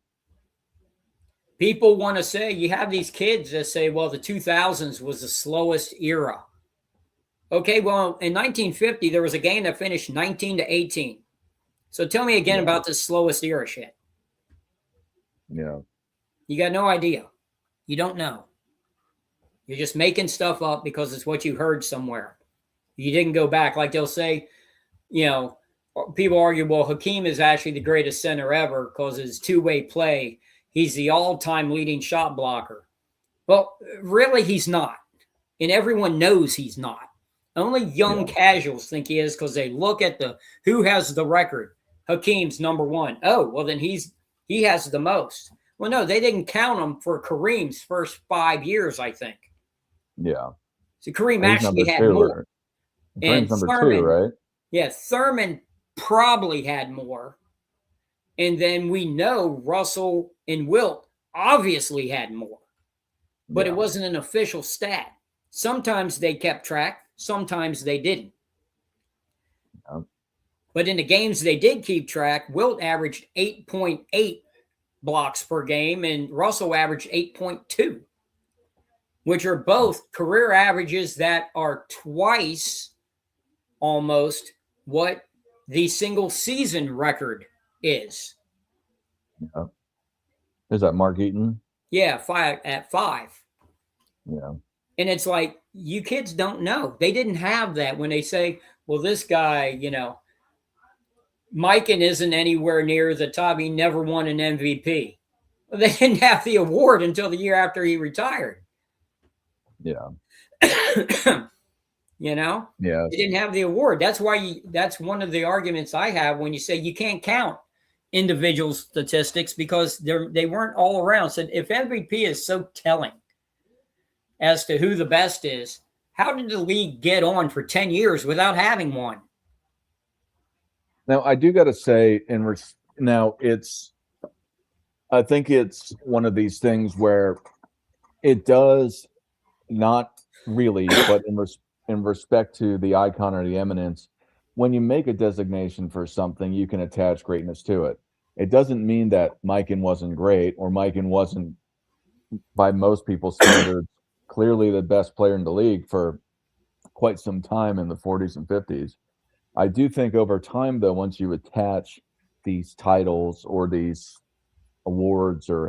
People want to say, you have these kids that say, well, the 2000s was the slowest era. Okay, well, in 1950, there was a game that finished 19 to 18. So tell me again about the slowest era shit. Yeah. You got no idea. You don't know. You're just making stuff up because it's what you heard somewhere. You didn't go back. Like they'll say, people argue, well, Hakeem is actually the greatest center ever because his two-way play, he's the all-time leading shot blocker. Well, really, he's not. And everyone knows he's not. Only young casuals think he is because they look at who has the record. Hakeem's number one. Oh, well, then he has the most. Well, no, they didn't count him for Kareem's first 5 years, I think. Yeah. So Kareem actually had more. And number Thurman, 2, right? Yeah, Thurman probably had more. And then we know Russell and Wilt obviously had more. But it wasn't an official stat. Sometimes they kept track. Sometimes they didn't. Yeah. But in the games they did keep track, Wilt averaged 8.8 blocks per game and Russell averaged 8.2, which are both career averages that are twice almost what the single season record is. Yeah. Is that Mark Eaton? Yeah, 5 at 5. Yeah. And it's like, you kids don't know. They didn't have that when they say, well, this guy, Mikan isn't anywhere near the top. He never won an MVP. Well, they didn't have the award until the year after he retired. Yeah. Yeah. They didn't have the award. That's why that's one of the arguments I have when you say you can't count individual statistics because they weren't all around. So if MVP is so telling as to who the best is, how did the league get on for 10 years without having one? Now, I do got to say, I think it's one of these things where it does not really, but in respect to the icon or the eminence, when you make a designation for something, you can attach greatness to it. It doesn't mean that Mikan wasn't great or Mikan wasn't, by most people's standards, clearly the best player in the league for quite some time in the 40s and 50s. I do think over time, though, once you attach these titles or these awards or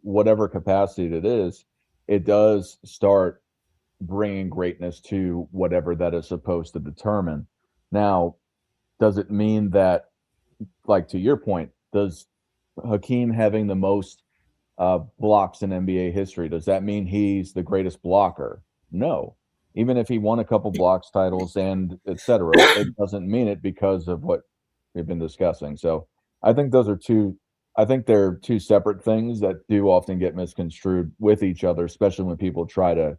whatever capacity it is, it does start bringing greatness to whatever that is supposed to determine. Now, does it mean that, like to your point, does Hakeem having the most blocks in NBA history, does that mean he's the greatest blocker? No. Even if he won a couple blocks titles and et cetera, it doesn't mean it because of what we've been discussing. So I think they're two separate things that do often get misconstrued with each other, especially when people try to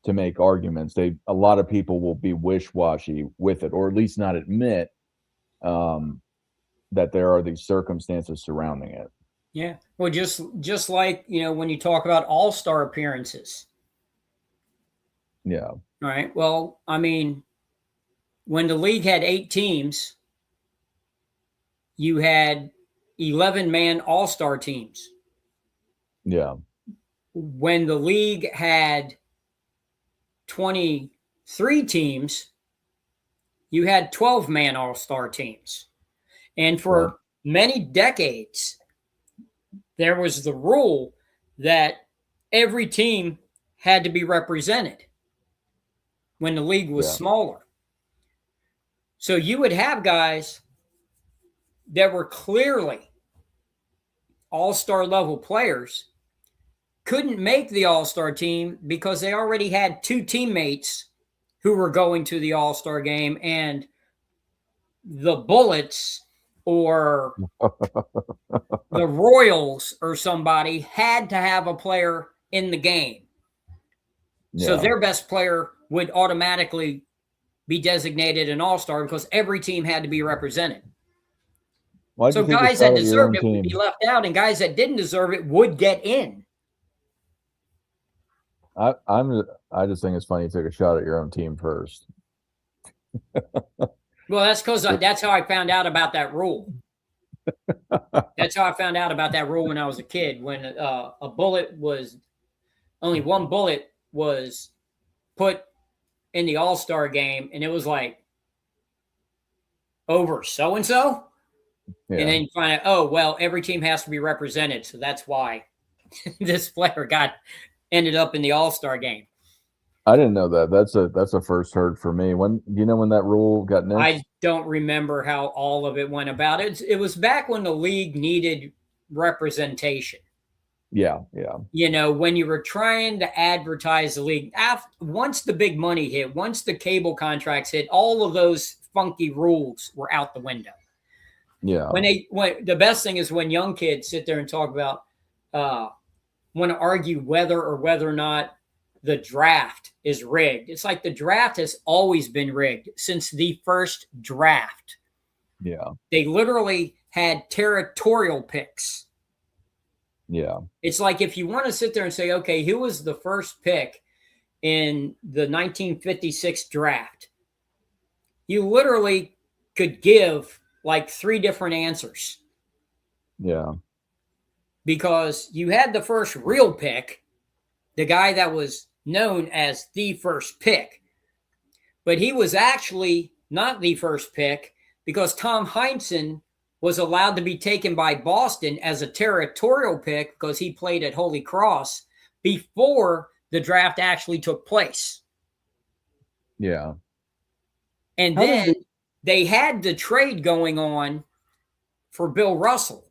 make arguments. A lot of people will be wish-washy with it, or at least not admit that there are these circumstances surrounding it. Yeah. Well, just like, when you talk about all-star appearances. Yeah. All right. Well, I mean, when the league had 8 teams, you had 11-man all-star teams. Yeah. When the league had 23 teams, you had 12-man all-star teams. And for many decades, there was the rule that every team had to be represented when the league was smaller. So you would have guys that were clearly all-star level players, couldn't make the all-star team because they already had 2 teammates who were going to the all-star game, and the Bullets or the Royals or somebody had to have a player in the game. Yeah. So their best player would automatically be designated an all-star because every team had to be represented. So guys that deserved it would be left out, and guys that didn't deserve it would get in. I just think it's funny you took a shot at your own team first. Well, that's because that's how I found out about that rule. That's how I found out about that rule when I was a kid. When only one bullet was put in the All-Star game, and it was like over so-and-so. Yeah. And then you find out, oh, well, every team has to be represented. So that's why this player ended up in the All-Star game. I didn't know that. That's a first heard for me. When do you know when that rule got nixed? I don't remember how all of it went about. It was back when the league needed representation. Yeah. When you were trying to advertise the league, once the big money hit, once the cable contracts hit, all of those funky rules were out the window. Yeah. When the best thing is when young kids sit there and talk about, want to argue whether or not the draft is rigged. It's like the draft has always been rigged since the first draft. Yeah. They literally had territorial picks. Yeah. It's like if you want to sit there and say, okay, who was the first pick in the 1956 draft? You literally could give like 3 different answers. Yeah. Because you had the first real pick, the guy that was known as the first pick. But he was actually not the first pick because Tom Heinsohn was allowed to be taken by Boston as a territorial pick because he played at Holy Cross before the draft actually took place. Yeah. And then they had the trade going on for Bill Russell,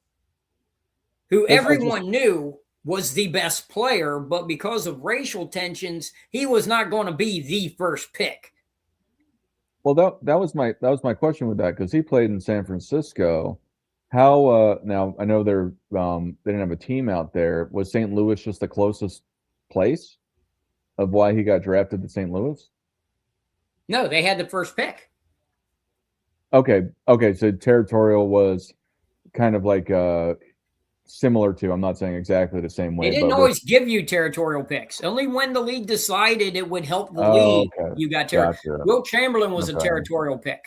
who everyone knew was the best player, but because of racial tensions, he was not going to be the first pick. Well, that was my question with that, because he played in San Francisco. How now I know they didn't have a team out there. Was St. Louis just the closest place of why he got drafted to St. Louis? No, they had the first pick. Okay. So territorial was kind of like similar to, I'm not saying exactly the same way. They didn't always give you territorial picks. Only when the league decided it would help the league, you got territorial. Gotcha. Will Chamberlain was a territorial pick.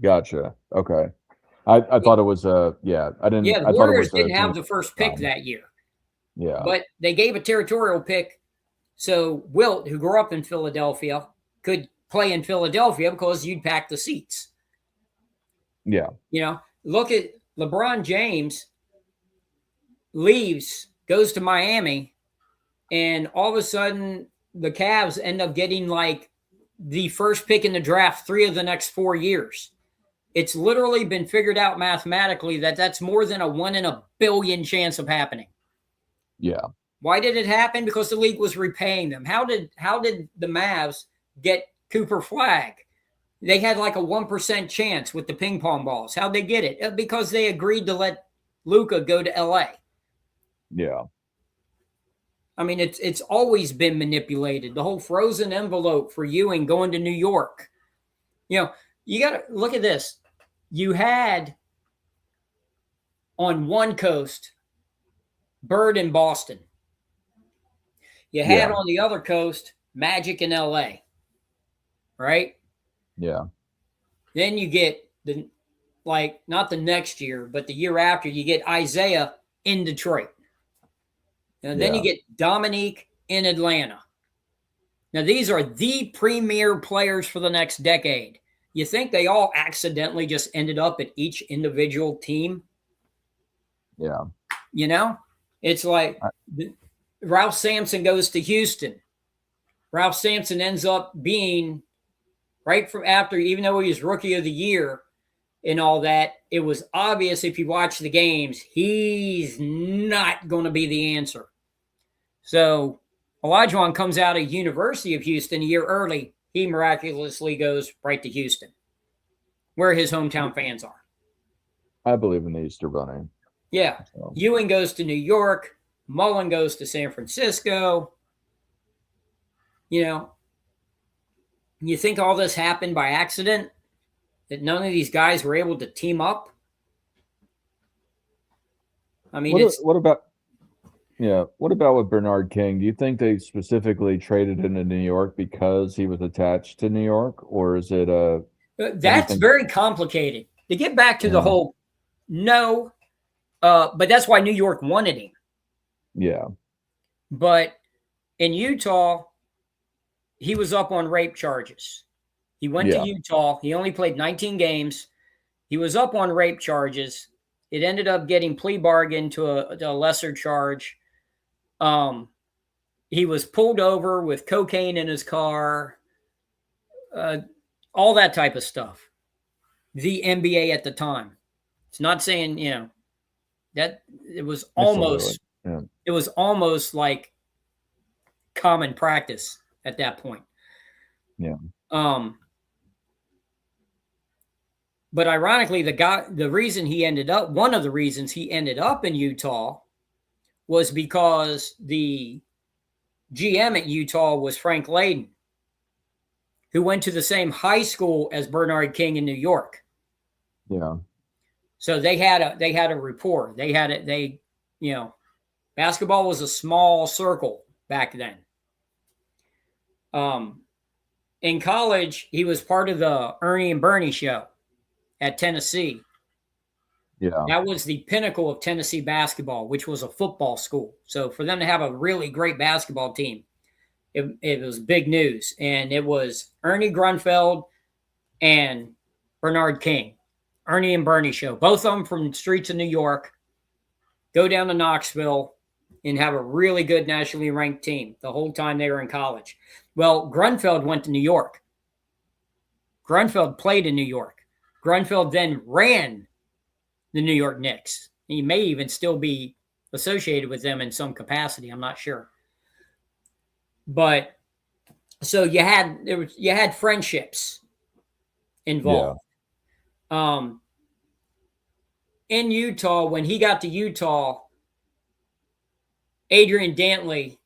Gotcha. Okay. I thought it was I didn't. Yeah, the Warriors didn't have the first pick that year. Yeah. But they gave a territorial pick so Wilt, who grew up in Philadelphia, could play in Philadelphia because you'd pack the seats. Yeah. Look at LeBron James leaves, goes to Miami, and all of a sudden the Cavs end up getting like the first pick in the draft 3 of the next 4 years. It's literally been figured out mathematically that that's more than a 1 in a billion chance of happening. Yeah. Why did it happen? Because the league was repaying them. How did the Mavs get Cooper Flag? They had like a 1% chance with the ping pong balls. How'd they get it? Because they agreed to let Luka go to LA. Yeah. I mean, it's always been manipulated. The whole frozen envelope for Ewing going to New York. You know, you got to look at this. You had on one coast Bird in Boston. You had on the other coast Magic in LA. Right? Yeah. Then you get not the next year, but the year after, you get Isaiah in Detroit. And then you get Dominique in Atlanta. Now, these are the premier players for the next decade. You think they all accidentally just ended up at each individual team? Yeah. You know? It's like Ralph Sampson goes to Houston. Ralph Sampson ends up being right from after, even though he was Rookie of the Year and all that, it was obvious if you watch the games, he's not going to be the answer. So Olajuwon comes out of University of Houston a year early. He miraculously goes right to Houston, where his hometown fans are. I believe in the Easter Bunny. Yeah. So. Ewing goes to New York. Mullen goes to San Francisco. You know, you think all this happened by accident? That none of these guys were able to team up? I mean, what about with Bernard King? Do you think they specifically traded him to New York because he was attached to New York, or is it that's very complicated. To get back to the whole but that's why New York wanted him. Yeah. But in Utah, he was up on rape charges. He went to Utah. He only played 19 games. He was up on rape charges. It ended up getting plea bargain to a lesser charge. He was pulled over with cocaine in his car, all that type of stuff. The NBA at the time. It's not saying, that it was almost it was almost like common practice at that point. Yeah. But ironically, one of the reasons he ended up in Utah was because the GM at Utah was Frank Layden, who went to the same high school as Bernard King in New York. Yeah. So they had a rapport. Basketball was a small circle back then. In college, he was part of the Ernie and Bernie show at Tennessee. Yeah. That was the pinnacle of Tennessee basketball, which was a football school. So for them to have a really great basketball team, it was big news. And it was Ernie Grunfeld and Bernard King. Ernie and Bernie show. Both of them from the streets of New York. Go down to Knoxville and have a really good nationally ranked team the whole time they were in college. Well, Grunfeld went to New York. Grunfeld played in New York. Grunfeld then ran the New York Knicks. He may even still be associated with them in some capacity. I'm not sure. But so you had friendships involved. Yeah. In Utah, when he got to Utah, Adrian Dantley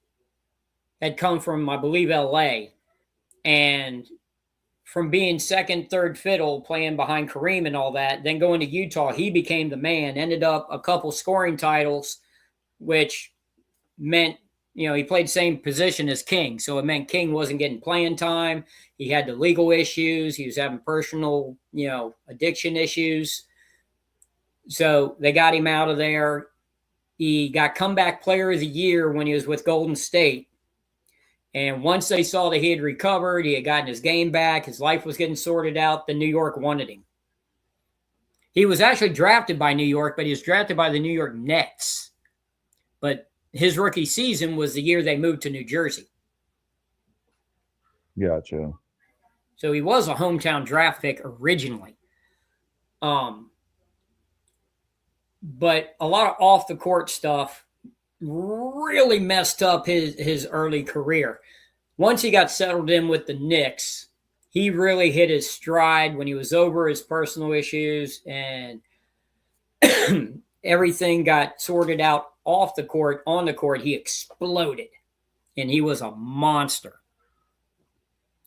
had come from, I believe, LA. And from being second, third fiddle, playing behind Kareem and all that, then going to Utah, he became the man, ended up a couple scoring titles, which meant, he played same position as King. So it meant King wasn't getting playing time. He had the legal issues. He was having personal, addiction issues. So they got him out of there. He got comeback player of the year when he was with Golden State. And once they saw that he had recovered, he had gotten his game back, his life was getting sorted out, then New York wanted him. He was actually drafted by New York, but he was drafted by the New York Nets. But his rookie season was the year they moved to New Jersey. Gotcha. So he was a hometown draft pick originally. But a lot of off the court stuff really messed up his early career. Once he got settled in with the Knicks, he really hit his stride when he was over his personal issues and everything got sorted out off the court. On the court, he exploded, and he was a monster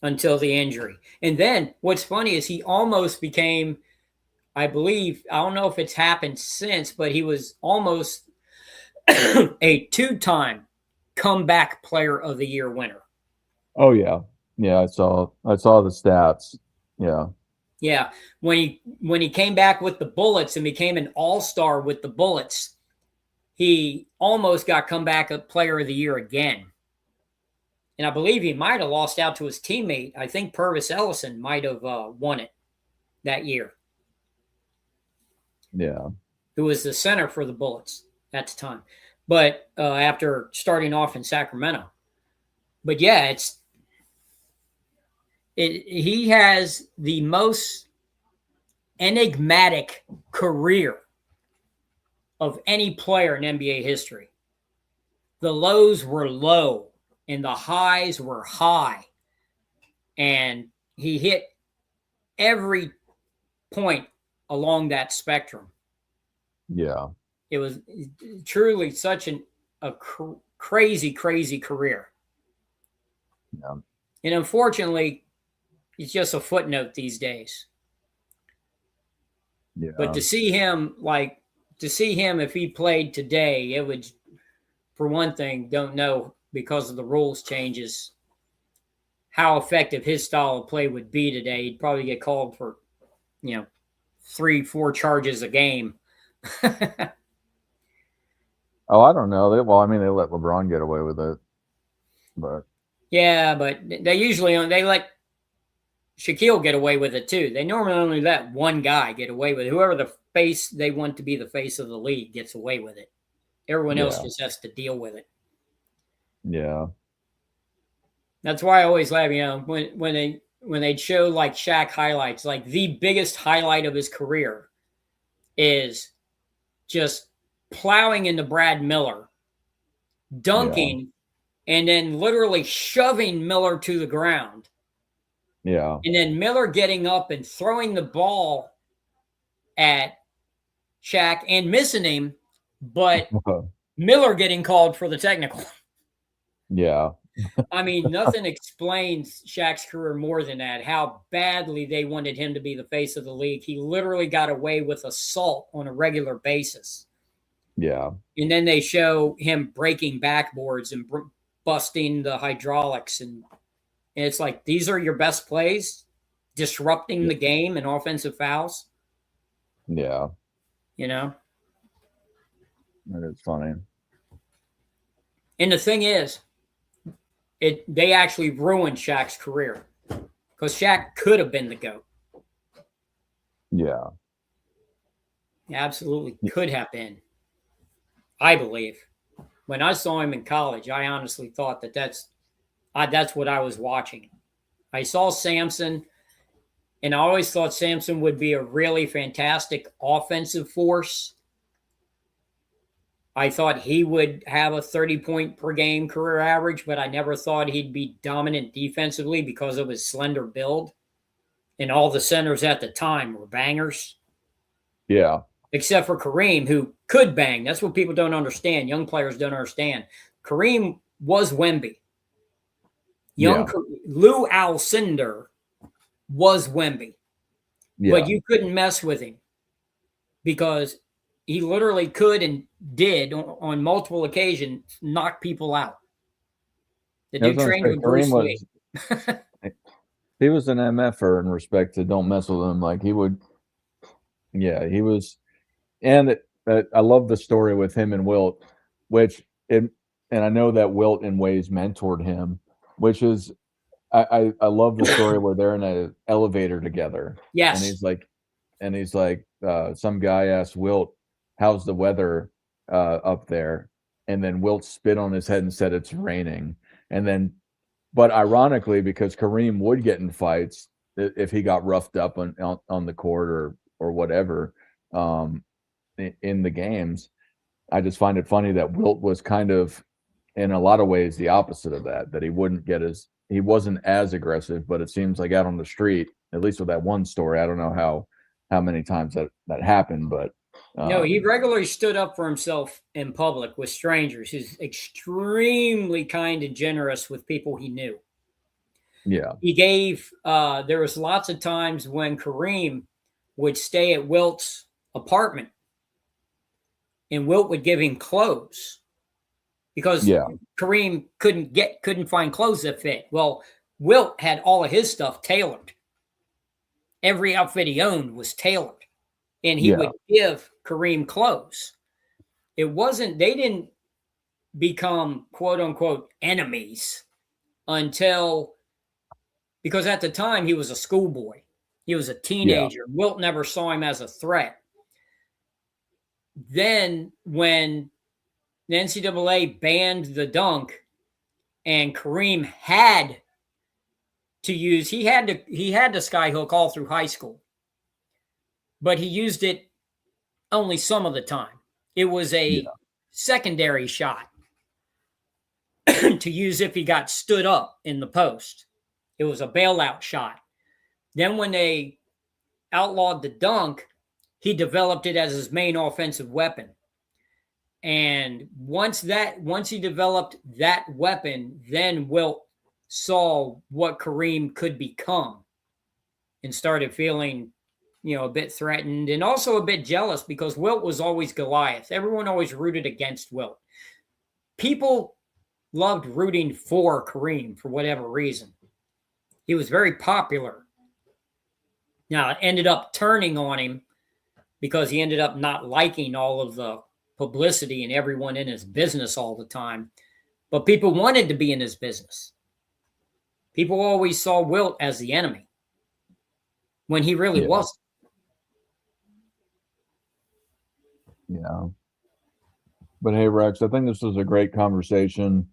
until the injury. And then what's funny is he almost became, I believe, I don't know if it's happened since, but he was almost a two-time comeback player of the year winner. Oh yeah. Yeah, I saw the stats. Yeah. Yeah. When he came back with the Bullets and became an all-star with the Bullets, he almost got comeback player of the year again. And I believe he might have lost out to his teammate. I think Purvis Ellison might have won it that year. Yeah. Who was the center for the Bullets at the time. But after starting off in Sacramento. But yeah, he has the most enigmatic career of any player in NBA history. The lows were low and the highs were high. And he hit every point along that spectrum. Yeah. It was truly such a crazy, crazy career. Yeah. And unfortunately, it's just a footnote these days. Yeah. But to see him, if he played today, it would, for one thing, don't know because of the rules changes how effective his style of play would be today. He'd probably get called for, 3-4 charges a game. Oh, I don't know. They let LeBron get away with it, but yeah, but they usually let Shaquille get away with it too. They normally only let one guy get away with it. Whoever the face they want to be the face of the league gets away with it. Everyone else just has to deal with it. Yeah. That's why I always laugh, when they show like Shaq highlights, like the biggest highlight of his career is just plowing into Brad Miller, dunking, and then literally shoving Miller to the ground. Yeah. And then Miller getting up and throwing the ball at Shaq and missing him, but Miller getting called for the technical. Yeah. I mean, nothing explains Shaq's career more than that, how badly they wanted him to be the face of the league. He literally got away with assault on a regular basis. Yeah. And then they show him breaking backboards and busting the hydraulics. And it's like, these are your best plays? Disrupting the game and offensive fouls? Yeah. That is funny. And the thing is, they actually ruined Shaq's career because Shaq could have been the GOAT. Yeah. Absolutely could have been. I believe. When I saw him in college, I honestly thought that's what I was watching. I saw Sampson, and I always thought Sampson would be a really fantastic offensive force. I thought he would have a 30-point per game career average, but I never thought he'd be dominant defensively because of his slender build. And all the centers at the time were bangers. Yeah. Except for Kareem, who could bang. That's what people don't understand. Young players don't understand. Kareem was Wemby. Lou Alcindor was Wemby. Yeah. But you couldn't mess with him because he literally could and did on multiple occasions knock people out. The dude trained with Bruce Lee. He was an MFer in respect to don't mess with him. Like he would. Yeah, he was. And I love the story with him and Wilt, and I know that Wilt in ways mentored him, which is, I love the story where they're in an elevator together. Yes. And he's like, some guy asked Wilt, how's the weather up there? And then Wilt spit on his head and said it's raining. And then but ironically, because Kareem would get in fights if he got roughed up on the court or whatever in the games, I just find it funny that Wilt was kind of, in a lot of ways, the opposite of that. That he wasn't as aggressive, but it seems like out on the street, at least with that one story, I don't know how many times that happened, but no, he regularly stood up for himself in public with strangers. He's extremely kind and generous with people he knew. Yeah. He gave, there was lots of times when Kareem would stay at Wilt's apartment and Wilt would give him clothes because Kareem couldn't find clothes that fit. Well, Wilt had all of his stuff tailored. Every outfit he owned was tailored. And he would give Kareem clothes. They didn't become quote unquote enemies because at the time he was a schoolboy. He was a teenager. Yeah. Wilt never saw him as a threat. Then when the NCAA banned the dunk and Kareem had to use, he had the skyhook all through high school. But he used it only some of the time. It was a secondary shot to use if he got stood up in the post. It was a bailout shot. Then when they outlawed the dunk, he developed it as his main offensive weapon. And once he developed that weapon, then Wilt saw what Kareem could become and started feeling a bit threatened and also a bit jealous because Wilt was always Goliath. Everyone always rooted against Wilt. People loved rooting for Kareem for whatever reason. He was very popular. Now, it ended up turning on him because he ended up not liking all of the publicity and everyone in his business all the time. But people wanted to be in his business. People always saw Wilt as the enemy when he really wasn't. Yeah. But hey, Rex, I think this was a great conversation.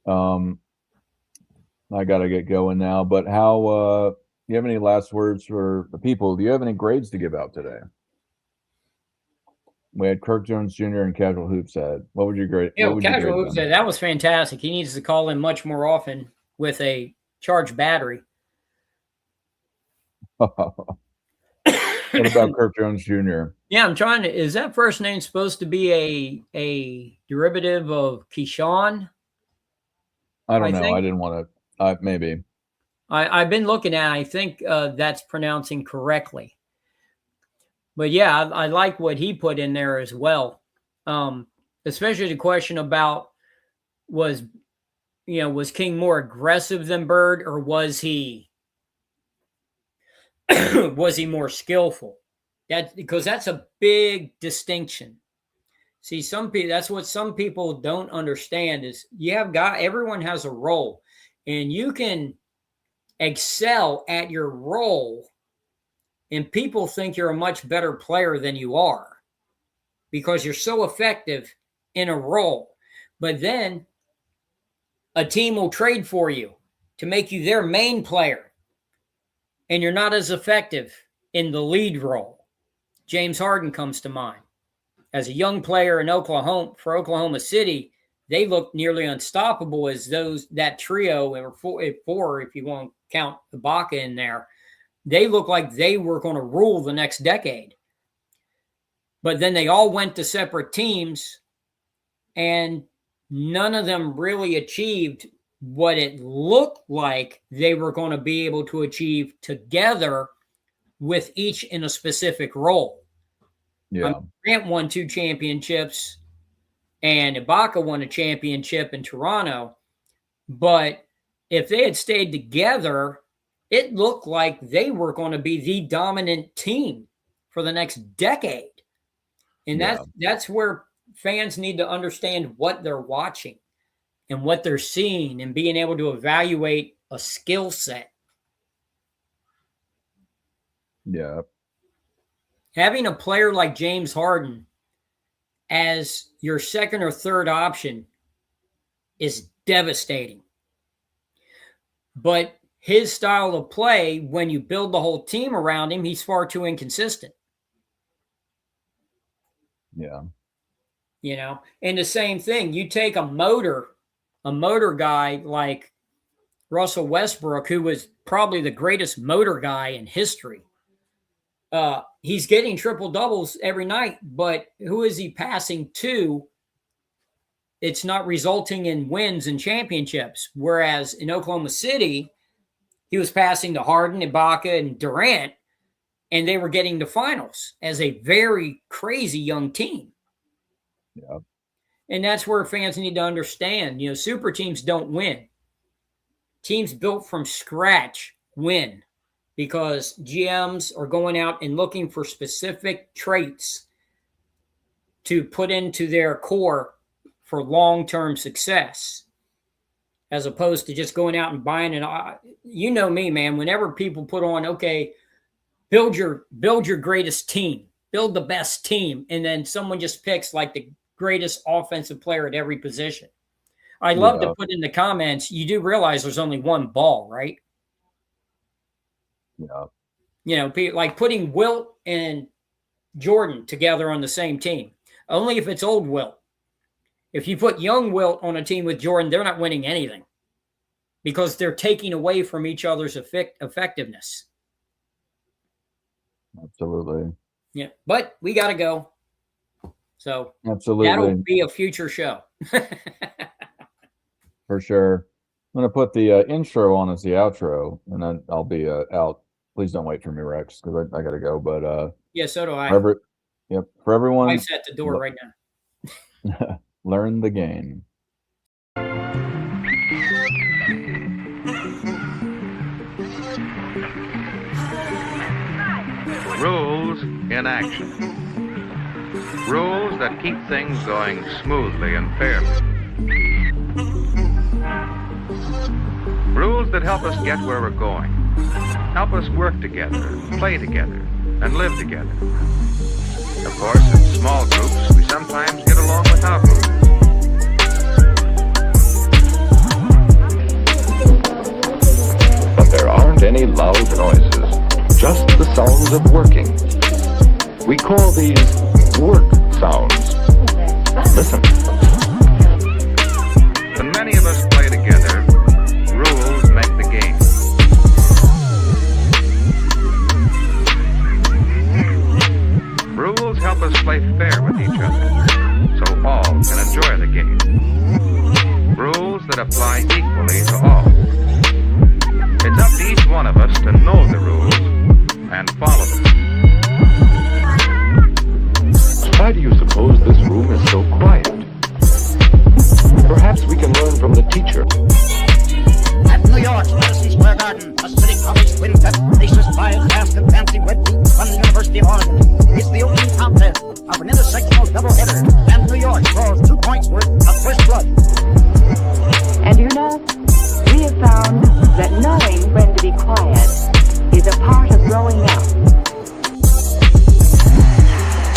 I got to get going now, but do you have any last words for the people? Do you have any grades to give out today? We had Kirk Jones Jr. and Casual Hoops said. What would you grade? Casual Hoops said that was fantastic. He needs to call in much more often with a charged battery. What about Kirk Jones Jr.? Yeah, I'm trying to. Is that first name supposed to be a derivative of Keyshawn? I don't know. I didn't want to. Maybe. I've been looking at it. I think that's pronouncing correctly. But yeah, I like what he put in there as well. Especially the question about was King more aggressive than Bird, or was he more skillful? Because that's a big distinction. See, that's what some people don't understand is everyone has a role, and you can excel at your role, and people think you're a much better player than you are because you're so effective in a role. But then a team will trade for you to make you their main player, and you're not as effective in the lead role. James Harden comes to mind. As a young player in Oklahoma City, they looked nearly unstoppable as that trio, or four if you want to count Ibaka in there. They looked like they were going to rule the next decade. But then they all went to separate teams, and none of them really achieved what it looked like they were going to be able to achieve together with each in a specific role. Yeah. Grant won 2 championships and Ibaka won a championship in Toronto. But if they had stayed together, it looked like they were going to be the dominant team for the next decade. And that's where fans need to understand what they're watching and what they're seeing and being able to evaluate a skill set. Yeah. Having a player like James Harden as your second or third option is devastating. But his style of play, when you build the whole team around him, he's far too inconsistent. Yeah. You know, and the same thing, you take a motor guy like Russell Westbrook, who was probably the greatest motor guy in history. He's getting triple doubles every night, but who is he passing to? It's not resulting in wins and championships. Whereas in Oklahoma City, he was passing to Harden, Ibaka, and Durant, and they were getting to finals as a very crazy young team. Yeah. And that's where fans need to understand, you know, super teams don't win. Teams built from scratch win because GMs are going out and looking for specific traits to put into their core for long-term success, as opposed to just going out and buying an. You know me, man. Whenever people put on, okay, build your greatest team, build the best team, and then someone just picks like the greatest offensive player at every position. I'd love to put in the comments, you do realize there's only one ball, right? Yeah. You know, like putting Wilt and Jordan together on the same team, only if it's old Wilt. If you put young Wilt on a team with Jordan, they're not winning anything because they're taking away from each other's effectiveness. Absolutely. Yeah, but we got to go. So absolutely, that'll be a future show. For sure. I'm going to put the intro on as the outro, and then I'll be out. Please don't wait for me, Rex, because I got to go. But yeah, so do I. For everyone. I'm at the door right now. Learn the game. Rules in action. Rules that keep things going smoothly and fairly. Rules that help us get where we're going. Help us work together, play together, and live together. Of course, in small groups, we sometimes get along without rules. But there aren't any loud noises, just the sounds of working. We call these work sounds. Listen. When many of us play together, rules make the game. Rules help us play fair with each other, so all can enjoy the game. Rules that apply equally to all. It's up to each one of us to know the rules and follow them. Why do you suppose this room is so quiet? Perhaps we can learn from the teacher. At New York's Madison Square Garden, a city college quintet faces five fast and fancy red feet from the University of Oregon. It's the opening contest of an intersectional doubleheader, and New York draws 2 points worth of first blood. And you know, we have found that knowing when to be quiet is a part of growing up.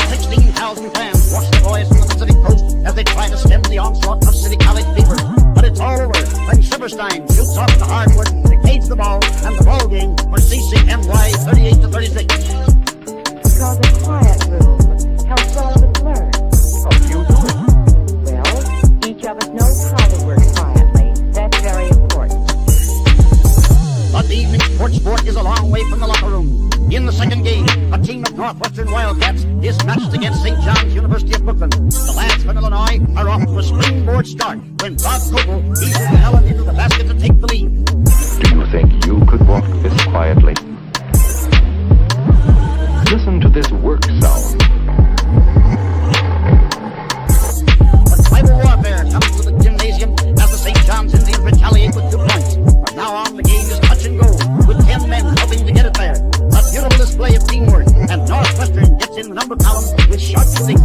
16,000 fans watch the boys from the Pacific Coast as they try to stem the onslaught of City College fever. But it's all over when Silverstein shoots off the hardwood, decades the ball, and the ball game for CCNY 38-36. Because a quiet room helps all of us learn. How do you do it? Well, each of us knows how to work quietly. That's very important. But the evening sports sport is a long way from the locker room. In the second game, a team of Northwestern Wildcats is matched against St. John's University of Brooklyn. The lads from Illinois are off to a springboard start when Bob Coble eases Allen into the basket to take the lead. Do you think you could walk this quietly? Listen to this work sound. But tribal warfare comes to the gymnasium as the St. John's Indians retaliate with 2 points. From now on, the game is touch and go, with 10 men helping to get it there. A beautiful display of teamwork, and Northwestern gets in the number column with sharp shooting.